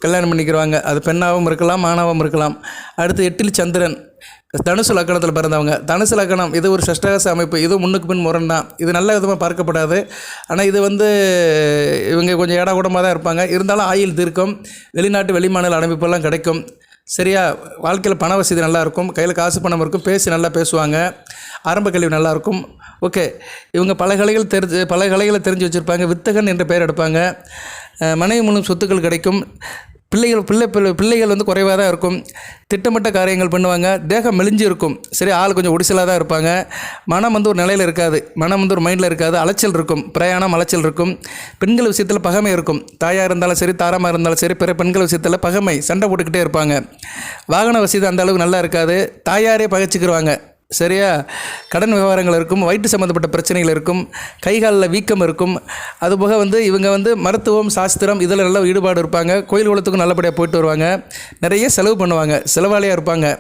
கல்யாணம் பண்ணிக்கிறாங்க. அது பெண்ணாகவும் இருக்கலாம், ஆணாகவும் இருக்கலாம். அடுத்து 8ல் சந்திரன் தனுசு லக்கணத்தில் பிறந்தவங்க. தனுசு லக்கணம் இது ஒரு சஷ்டகாச அமைப்பு. இது முன்னுக்கு பின் முரண் தான். இது நல்ல விதமாக பார்க்கப்படாது. ஆனால் இது வந்து இவங்க கொஞ்சம் ஏடா கூடமாக தான் இருப்பாங்க. இருந்தாலும் ஆயுள் தீர்க்கும். வெளிநாட்டு வெளிமாநில அமைப்பெல்லாம் கிடைக்கும். சரியா? வாழ்க்கையில் பண வசதி நல்லாயிருக்கும். கையில் காசு பணம் இருக்கும். நல்லா பேசுவாங்க. ஆரம்ப கல்வி நல்லாயிருக்கும். ஓகே. இவங்க பல கலைகளை தெரிஞ்சு வச்சுருப்பாங்க. வித்தகன் என்ற பெயர் எடுப்பாங்க. மனைவி மூலம் சொத்துக்கள் கிடைக்கும். பிள்ளைகள் வந்து குறைவாக தான் இருக்கும். திட்டமிட்ட காரியங்கள் பண்ணுவாங்க. தேகம் மெலிஞ்சு இருக்கும். சரி, ஆள் கொஞ்சம் ஒடிசலாக தான் இருப்பாங்க. மனம் வந்து ஒரு நிலையில் இருக்காது. மனம் வந்து ஒரு மைண்டில் இருக்காது. அலைச்சல் இருக்கும். பிரயாணம் அலைச்சல் இருக்கும். பெண்கள் விஷயத்தில் பகைமை இருக்கும். தாயாக இருந்தாலும் சரி, தாரமாக இருந்தாலும் சரி, பிற பெண்கள் விஷயத்தில் பகைமை, சண்டை போட்டுக்கிட்டே இருப்பாங்க. வாகன வசதி அந்த அளவுக்கு நல்லா இருக்காது. தாயாரே பகைச்சிக்கிடுவாங்க. சரியா? கடன் விவகாரங்கள் இருக்கும். வயிற்று சம்மந்தப்பட்ட பிரச்சனைகள் இருக்கும். கைகாலில் வீக்கம் இருக்கும். அதுபோக வந்து இவங்க வந்து மருத்துவம், சாஸ்திரம் இதில் நல்ல ஈடுபாடு இருப்பாங்க. கோயில் குளத்துக்கும் நல்லபடியாக போயிட்டு வருவாங்க. நிறைய செலவு பண்ணுவாங்க. செலவாளியாக இருப்பாங்க.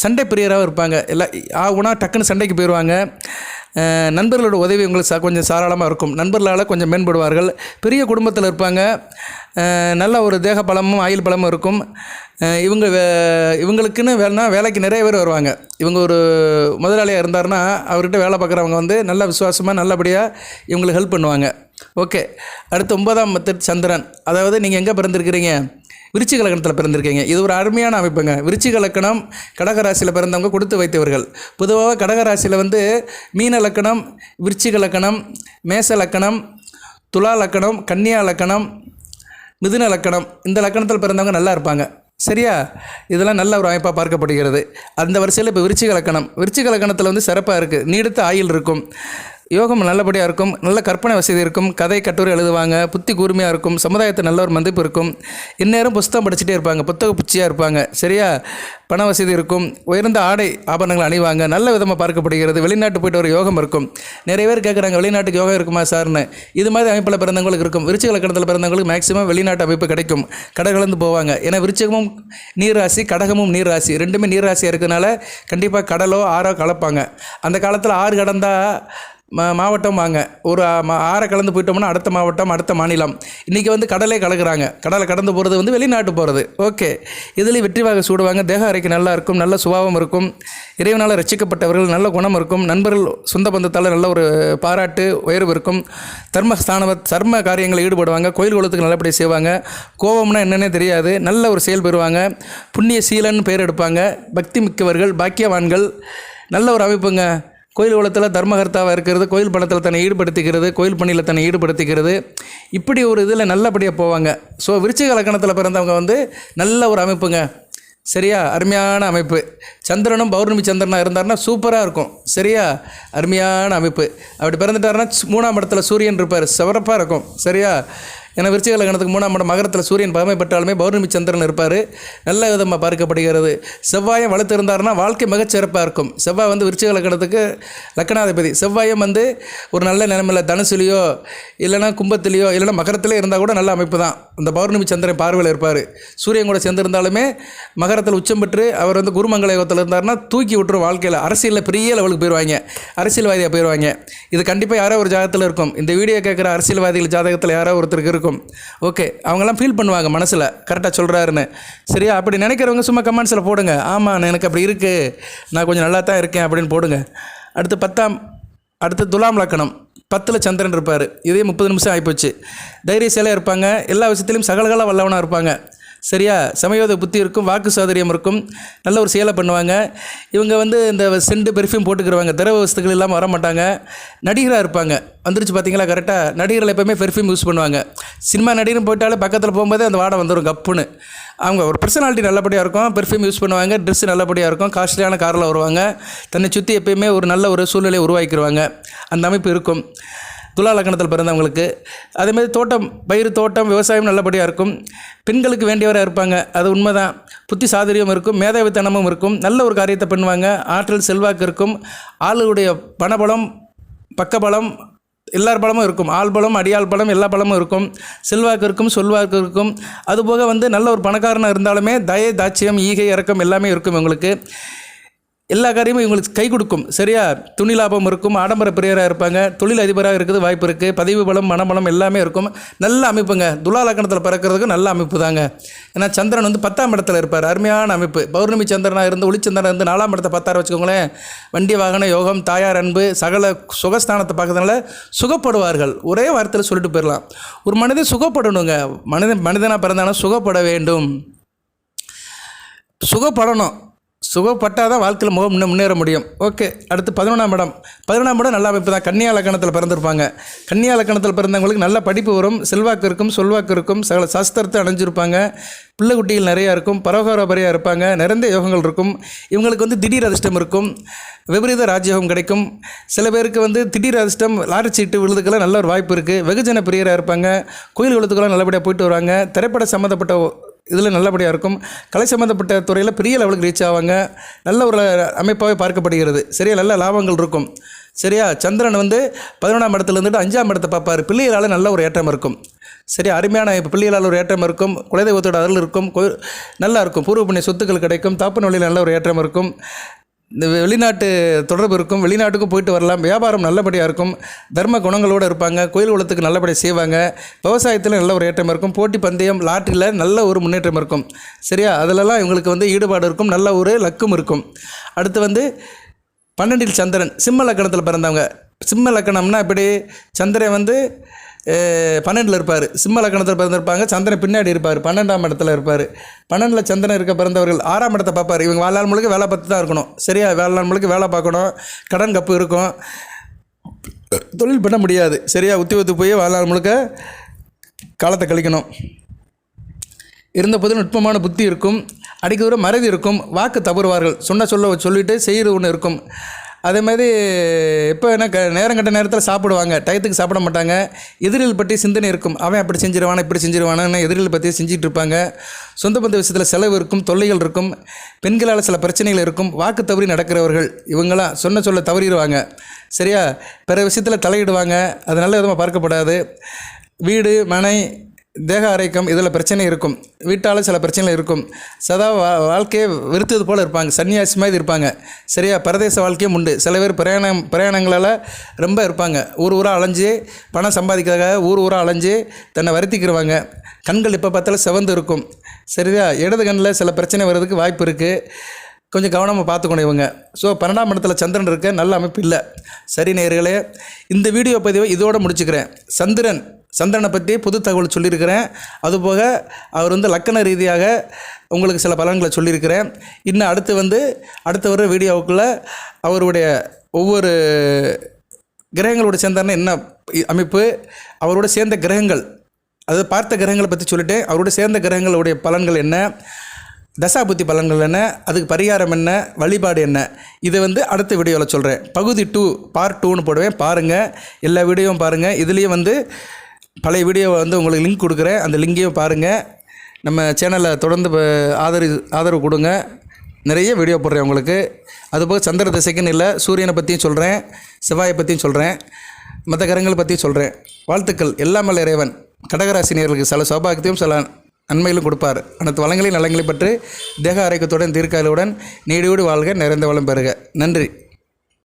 சண்டை பிரியராகவும் இருப்பாங்க. எல்லாம் ஆகுனா டக்குன்னு சண்டைக்கு போயிடுவாங்க. நண்பர்களோட உதவி உங்களுக்கு கொஞ்சம் சாராளமாக இருக்கும். நண்பர்களால் கொஞ்சம் மேம்படுவார்கள். பெரிய குடும்பத்தில் இருப்பாங்க. நல்ல ஒரு தேக பலமும் ஆயுள் பலமும் இருக்கும். இவங்களுக்குன்னு வேலைக்கு நிறைய பேர் வருவாங்க. இவங்க ஒரு முதலாளியாக இருந்தாருன்னா அவர்கிட்ட வேலை பார்க்குறவங்க வந்து நல்ல விசுவாசமாக நல்லபடியாக இவங்களுக்கு ஹெல்ப் பண்ணுவாங்க. ஓகே. அடுத்து 9ஆம் சந்திரன். அதாவது நீங்கள் எங்கே பிறந்திருக்கிறீங்க? விருச்சிக லக்கணத்தில் பிறந்திருக்கீங்க. இது ஒரு அருமையான அமைப்புங்க. விருச்சிக லக்கணம் கடகராசியில் பிறந்தவங்க கொடுத்து வைத்தவர்கள். பொதுவாக கடகராசியில் வந்து மீன லக்கணம், விருச்சிக லக்கணம், மேச லக்கணம், துலா லக்கணம், கன்னியா லக்கணம், மிதுன லக்கணம், இந்த லக்கணத்தில் பிறந்தவங்க நல்லா இருப்பாங்க. சரியா? இதெல்லாம் நல்ல ஒரு அமைப்பாக பார்க்கப்படுகிறது. அந்த வரிசையில் இப்போ விருச்சிக லக்கணத்தில் வந்து சிறப்பாக இருக்குது. நீடித்த ஆயுள் இருக்கும். யோகம் நல்லபடியாக இருக்கும். நல்ல கற்பனை வசதி இருக்கும். கதை கட்டுரை எழுதுவாங்க. புத்தி கூர்மையாக இருக்கும். சமுதாயத்தில் நல்ல ஒரு மதிப்பு இருக்கும். இந்நேரம் புஸ்தகம் படிச்சுட்டே இருப்பாங்க. புத்தக புச்சியாக இருப்பாங்க. சரியா? பண வசதி இருக்கும். உயர்ந்த ஆடை ஆபரணங்கள் அணிவாங்க. நல்ல விதமாக பார்க்கப்படுகிறது. வெளிநாட்டு போய்ட்டு ஒரு யோகம் இருக்கும். நிறைய பேர் கேட்குறாங்க, வெளிநாட்டுக்கு யோகம் இருக்குமா சார்னு. இது மாதிரி அமைப்பில் பிறந்தவங்களுக்கு இருக்கும். விருச்சிக லக்கணத்தில் பிறந்தவங்களுக்கு மேக்ஸிமம் வெளிநாட்டு அமைப்பு கிடைக்கும். கடகலந்து போவாங்க. ஏன்னா விருச்சிகமும் நீர் ராசி, கடகமும் நீர் ராசி, ரெண்டுமே நீர் ராசியாக இருக்கிறதுனால கண்டிப்பாக கடலோ ஆறோ கலப்பாங்க. அந்த காலத்தில் ஆறு கடந்தால் மாவட்டம் வாங்க. ஒரு ஆறை கலந்து போயிட்டோம்னா அடுத்த மாவட்டம், அடுத்த மாநிலம். இன்றைக்கி வந்து கடலே கலக்குறாங்க. கடலை கடந்து போகிறது வந்து வெளிநாட்டு போகிறது. ஓகே. இதுலேயும் வெற்றி வாகை சூடுவாங்க. தேக அறைக்கு நல்லா இருக்கும். நல்ல சுபாவம் இருக்கும். இறைவனால் ரசிக்கப்பட்டவர்கள், நல்ல குணம் இருக்கும். நண்பர்கள் சொந்த பந்தத்தால் நல்ல ஒரு பாராட்டு உயர்வு இருக்கும். சர்ம காரியங்களில் ஈடுபடுவாங்க. கோயில் குளத்துக்கு நல்லபடியாக செய்வாங்க. கோபம்னா என்னன்னே தெரியாது. நல்ல ஒரு செயல் பெறுவாங்க. புண்ணிய சீலன்னு பேர் எடுப்பாங்க. பக்தி மிக்கவர்கள், பாக்கியவான்கள், நல்ல ஒரு அமைப்புங்க. கோயில் குலத்தில் தர்மகர்த்தாவாக இருக்கிறது, கோயில் பணத்தில் தன்னை ஈடுபடுத்திக்கிறது, கோயில் பணியில் தன்னை ஈடுபடுத்திக்கிறது, இப்படி ஒரு இதில் நல்லபடியாக போவாங்க. ஸோ விருச்சிக லக்கணத்தில் பிறந்தவங்க வந்து நல்ல ஒரு அமைப்புங்க. சரியா, அருமையான அமைப்பு. சந்திரனும் பௌர்ணமி சந்திரனாக இருந்தாருன்னா சூப்பராக இருக்கும். சரியா, அருமையான அமைப்பு. அப்படி பிறந்துட்டாருன்னா 3ஆம் இடத்துல சூரியன் இருப்பார், சிறப்பாக இருக்கும். சரியா, ஏன்னா விருச்சிக லக்னத்துக்கு 3ஆம் இடம் மகரத்தில் சூரியன் பகமை பெற்றாலுமே பௌர்ணமி சந்திரன் இருப்பார், நல்ல விதமாக பார்க்கப்படுகிறது. செவ்வாயம் வளர்த்து இருந்தாருன்னா வாழ்க்கை மிகச்சிறப்பாக இருக்கும். செவ்வாய் வந்து விருச்சிக லக்னத்துக்கு லக்னாதிபதி. செவ்வாயம் வந்து ஒரு நல்ல நிலைமையில் தனுசுலையோ இல்லைனா கும்பத்திலையோ இல்லைனா மகரத்திலே இருந்தால் கூட நல்ல அமைப்பு தான். இந்த பௌர்ணமி சந்திரன் பார்வையில் இருப்பார். சூரியன் கூட சேர்ந்திருந்தாலுமே மகரத்தில் உச்சம் பெற்று அவர் வந்து குருமங்கள யோகத்தில் இருந்தாருன்னா தூக்கி விட்டுரும். வாழ்க்கையில் அரசியலில் பெரிய லெவலுக்கு போயிடுவாங்க, அரசியல்வாதியாக போயிடுவாங்க. இது கண்டிப்பாக யாரோ ஒரு ஜாதகத்தில் இருக்கும். இந்த வீடியோ கேட்குற அரசியல்வாதிகள் ஜாதகத்தில் யாரோ ஒருத்தருக்கு இருக்கும். ஓகே, அவங்கெல்லாம் ஃபீல் பண்ணுவாங்க மனசில், கரெக்டாக சொல்கிறாருன்னு. சரியா, அப்படி நினைக்கிறவங்க சும்மா கமெண்ட்ஸில் போடுங்க, ஆமாம் எனக்கு அப்படி இருக்குது, நான் கொஞ்சம் நல்லா தான் இருக்கேன் அப்படின்னு போடுங்க. அடுத்து துலாம் லக்கணம் 10ல் சந்திரன் இருப்பார். இதே 30 நிமிஷம் ஆகிப்போச்சு. தைரியசாலியாக இருப்பாங்க, எல்லா விஷயத்துலையும் சகலகல வல்லவனாக இருப்பாங்க. சரியா, சமயோத புத்தி இருக்கும், வாக்கு சாதுரியம் இருக்கும், நல்ல ஒரு செயலை பண்ணுவாங்க. இவங்க வந்து இந்த சென்ட் பெர்ஃப்யூம் போட்டுக்கிறவங்க, திரவ வஸ்துக்கள் இல்லாமல் வர மாட்டாங்க. நடிகராக இருப்பாங்க. வந்துருச்சு பார்த்தீங்களா, கரெக்டாக. நடிகர்கள் எப்போவுமே பெர்ஃப்யூம் யூஸ் பண்ணுவாங்க. சினிமா நடிகரும் போயிட்டாலே பக்கத்தில் போகும்போதே அந்த வாடை வந்துடும் கப்புன்னு. அவங்க ஒரு பர்சனாலிட்டி நல்லபடியாக இருக்கும், பெர்ஃப்யூம் யூஸ் பண்ணுவாங்க, ட்ரெஸ்ஸு நல்லபடியாக இருக்கும், காஸ்ட்லியான காரில் வருவாங்க, தன்னை சுற்றி எப்போயுமே ஒரு நல்ல ஒரு சூழ்நிலையை உருவாக்கிடுவாங்க. அந்த அமைப்பு இருக்கும் துலா லக்னத்தில் பிறந்தவங்களுக்கு. அதேமாதிரி தோட்டம், பயிர், தோட்டம், விவசாயம் நல்லபடியாக இருக்கும். பெண்களுக்கு வேண்டியவராக இருப்பாங்க, அது உண்மைதான். புத்தி சாதுரியம் இருக்கும், மேதாவித்தனமும் இருக்கும், நல்ல ஒரு காரியத்தை பண்ணுவாங்க, ஆற்றல் செல்வாக்கு இருக்கும், ஆளுடைய பணபலம், பக்கபலம், எல்லார் பலமும் இருக்கும். ஆள் பலம், அடியாள் பலம், எல்லா பலமும் இருக்கும். செல்வாக்கு இருக்கும், சொல்வாக்கு இருக்கும். அதுபோக வந்து நல்ல ஒரு பணக்காரனாக இருந்தாலுமே தயை, தாட்சியம், ஈகை, இறக்கம் எல்லாமே இருக்கும். இவங்களுக்கு எல்லா காரியமும் இவங்களுக்கு கை கொடுக்கும். சரியா, துணி லாபம் இருக்கும், ஆடம்பர பிரியராக இருப்பாங்க, தொழில் அதிபராக இருக்குது வாய்ப்பு இருக்குது, பதிவு பலம், மனபலம் எல்லாமே இருக்கும். நல்ல அமைப்புங்க. துலா லக்னத்தில் பிறக்கிறதுக்கு நல்ல அமைப்பு தாங்க. ஏன்னா சந்திரன் வந்து 10ஆம் இடத்துல இருப்பார், அருமையான அமைப்பு. பௌர்ணமி சந்திரனாக இருந்து ஒளிச்சந்திரனாக இருந்து 4ஆம் இடத்தை 10ஆக வச்சுக்கோங்களேன். வண்டி வாகன யோகம், தாயார் அன்பு, சகல சுகஸ்தானத்தை பார்க்கறதுனால சுகப்படுவார்கள். ஒரே வார்த்தையில் சொல்லிட்டு போயிடலாம். ஒரு மனிதன் சுகப்படணுங்க. மனிதனாக பிறந்தாலும் சுகப்பட வேண்டும், சுகப்படணும். சுகப்பட்டால் தான் வாழ்க்கையில் முன்னேற முடியும். ஓகே, அடுத்து 11ஆம் இடம். 11ஆம் இடம் நல்ல அமைப்பு தான். கன்னியா லக்கணத்தில் பிறந்திருப்பாங்க. கன்னியா லக்கணத்தில் பிறந்தவங்களுக்கு நல்ல படிப்பு வரும், செல்வாக்கு இருக்கும், சொல்வாக்கு இருக்கும், சகல சாஸ்திரத்தை அடைஞ்சிருப்பாங்க, பிள்ளை குட்டிகள் நிறையா இருக்கும், பரோபரியாக இருப்பாங்க, நிறைந்த யோகங்கள் இருக்கும். இவங்களுக்கு வந்து திடீர் அதிர்ஷ்டம் இருக்கும், விபரீத ராஜயோகம் கிடைக்கும். சில பேருக்கு வந்து திடீர் அதிர்ஷ்டம், லாரி சீட்டு விழுதுக்கெல்லாம் நல்ல ஒரு வாய்ப்பு இருக்குது. வெகுஜன பிரியராக இருப்பாங்க, கோயில் குளத்துக்கெல்லாம் நல்லபடியாக போயிட்டு வருவாங்க. திரைப்பட சம்மந்தப்பட்ட இதில் நல்லபடியாக இருக்கும். கலை சம்மந்தப்பட்ட துறையில் பெரிய லெவலுக்கு ரீச் ஆவாங்க. நல்ல ஒரு அமைப்பாகவே பார்க்கப்படுகிறது. சரியா, நல்ல லாபங்கள் இருக்கும். சரியா, சந்திரன் வந்து 11ஆம் இடத்துல இருந்துட்டு 5ஆம் இடத்தை பார்ப்பார். பிள்ளைகளால் நல்ல ஒரு ஏற்றம் இருக்கும். சரி, அருமையான இப்போ பிள்ளைகளால் ஒரு ஏற்றம் இருக்கும், குலதெய்வத்தோட அருள் இருக்கும், நல்லா இருக்கும், பூர்வ புண்ணிய சொத்துக்கள் கிடைக்கும், தாப்பன் வழியில் நல்ல ஒரு ஏற்றம் இருக்கும், இந்த வெளிநாட்டு தொடர்பு இருக்கும், வெளிநாட்டுக்கும் போயிட்டு வரலாம், வியாபாரம் நல்லபடியாக இருக்கும், தர்ம குணங்களோடு இருப்பாங்க, கோயில் குலத்துக்கு நல்லபடியாக செய்வாங்க, விவசாயத்தில் நல்ல ஒரு ஏற்றம் இருக்கும், போட்டி பந்தயம், லாட்டரியில் நல்ல ஒரு முன்னேற்றம் இருக்கும். சரியா, அதிலெல்லாம் இவங்களுக்கு வந்து ஈடுபாடு இருக்கும், நல்ல ஒரு லக்கும் இருக்கும். அடுத்து வந்து 12இல் சந்திரன், சிம்ம லக்கணத்தில் பிறந்தவங்க. சிம்ம லக்கணம்னா இப்படி சந்திரன் வந்து 12ல் இருப்பார். சிம்ம லக்கணத்தில் பிறந்திருப்பாங்க, சந்திரன் பின்னாடி இருப்பார், 12ஆம் இடத்துல இருப்பார். 12ல் சந்திரன் இருக்க பிறந்தவர்கள் 6ஆம் இடத்தை பார்ப்பார். இவங்க வாழ்நாள் முழுக்க வேலை பார்த்து தான் இருக்கணும். சரியா, வாழ்நாள் முழுக்க வேலை பார்க்கணும், கடன் கப்பு இருக்கும், தொழில் பண்ண முடியாது. சரியா, உத்தி போய் வாழ்நாள் முழுக்க காலத்தை கழிக்கணும். இருந்தபோது நுட்பமான புத்தி இருக்கும், அடிக்க தூரம் மறதி இருக்கும், வாக்கு தவறுவார்கள், சொல்லிவிட்டு செய்கிறது ஒன்று இருக்கும். அதே மாதிரி இப்போ என்ன நேரம் கட்ட நேரத்தில் சாப்பிடுவாங்க, டயத்துக்கு சாப்பிட மாட்டாங்க. எதிரிகள் பற்றி சிந்தனை இருக்கும், அவன் அப்படி செஞ்சிருவானா இப்படி செஞ்சிருவானான்னு எதிரிகள் பற்றி செஞ்சுட்டு இருப்பாங்க. சொந்த பந்த விஷயத்தில் செலவு இருக்கும், தொல்லைகள் இருக்கும், பெண்களால் சில பிரச்சனைகள் இருக்கும், வாக்கு தவறி நடக்கிறவர்கள் இவங்களாம் சொல்ல தவறிடுவாங்க. சரியா, பிற விஷயத்தில் தலையிடுவாங்க, அது நல்ல விதமாக பார்க்கப்படாது. வீடு, மனை, தேக ஆரோக்கியம் இதில் பிரச்சனை இருக்கும், வீட்டால் சில பிரச்சனைகள் இருக்கும். சதா வாழ்க்கையை வெறுத்தது போல் இருப்பாங்க, சன்னியாசி மாதிரி இருப்பாங்க. சரியா, பரதேச வாழ்க்கையும் உண்டு. சில பேர் பிரயாணங்களால் ரொம்ப இருப்பாங்க, ஊராக அலைஞ்சு பணம் சம்பாதிக்கிறதுக்காக ஊராக அலைஞ்சு தன்னை வருத்திக்கிறவாங்க. கண்கள் இப்போ பார்த்தாலும் சிவந்து இருக்கும். சரியா, இடது கண்ணில் சில பிரச்சனை வர்றதுக்கு வாய்ப்பு இருக்குது. கொஞ்சம் கவனமாக பார்த்துக்கணும் இவங்க. ஸோ 12ஆம் இடத்துல சந்திரன் இருக்க நல்ல அமைப்பு இல்லை. சரி நேயர்களே, இந்த வீடியோ பதிவை இதோடு முடிச்சுக்கிறேன். சந்திரனை பற்றி புது தகவல் சொல்லியிருக்கிறேன். அதுபோக அவர் லக்கண ரீதியாக உங்களுக்கு சில பலன்களை சொல்லியிருக்கிறேன். இன்னும் அடுத்து வர வீடியோவுக்குள்ளே அவருடைய ஒவ்வொரு கிரகங்களோட சேர்ந்தாருன்னா என்ன அமைப்பு, அவரோட சேர்ந்த கிரகங்கள், அதாவது பார்த்த கிரகங்களை பற்றி சொல்லிட்டேன். அவரோட சேர்ந்த கிரகங்களுடைய பலன்கள் என்ன, தசாபுத்தி பலன்கள் என்ன, அதுக்கு பரிகாரம் என்ன, வழிபாடு என்ன, இதை அடுத்த வீடியோவில் சொல்கிறேன். பகுதி 2 பார்ட் 2ன்னு போடுவேன். பாருங்கள், எல்லா வீடியோவும் பாருங்கள். இதுலேயும் பழைய வீடியோவை உங்களுக்கு லிங்க் கொடுக்குறேன். அந்த லிங்கையும் பாருங்கள். நம்ம சேனலை தொடர்ந்து ஆதரவு கொடுங்க. நிறைய வீடியோ போடுறேன் உங்களுக்கு. அதுபோக சந்திர திசைக்குன்னு இல்லை, சூரியனை பற்றியும் சொல்கிறேன், செவ்வாயை பற்றியும் சொல்கிறேன், மற்ற கிரகங்களை பற்றியும் சொல்கிறேன். வாழ்த்துக்கள். எல்லாம் வல்ல இறைவன் கடகராசினியர்களுக்கு சில சௌபாகியத்தையும் சில நன்மையிலும் கொடுப்பார். அனைத்து வளங்களையும் நலங்களையும் பற்றி தேக ஆரோக்கியத்துடன் தீர்க்காயலுடன் நீடியோடு வாழ்க, நிறைந்த வளம் பெறுக. நன்றி.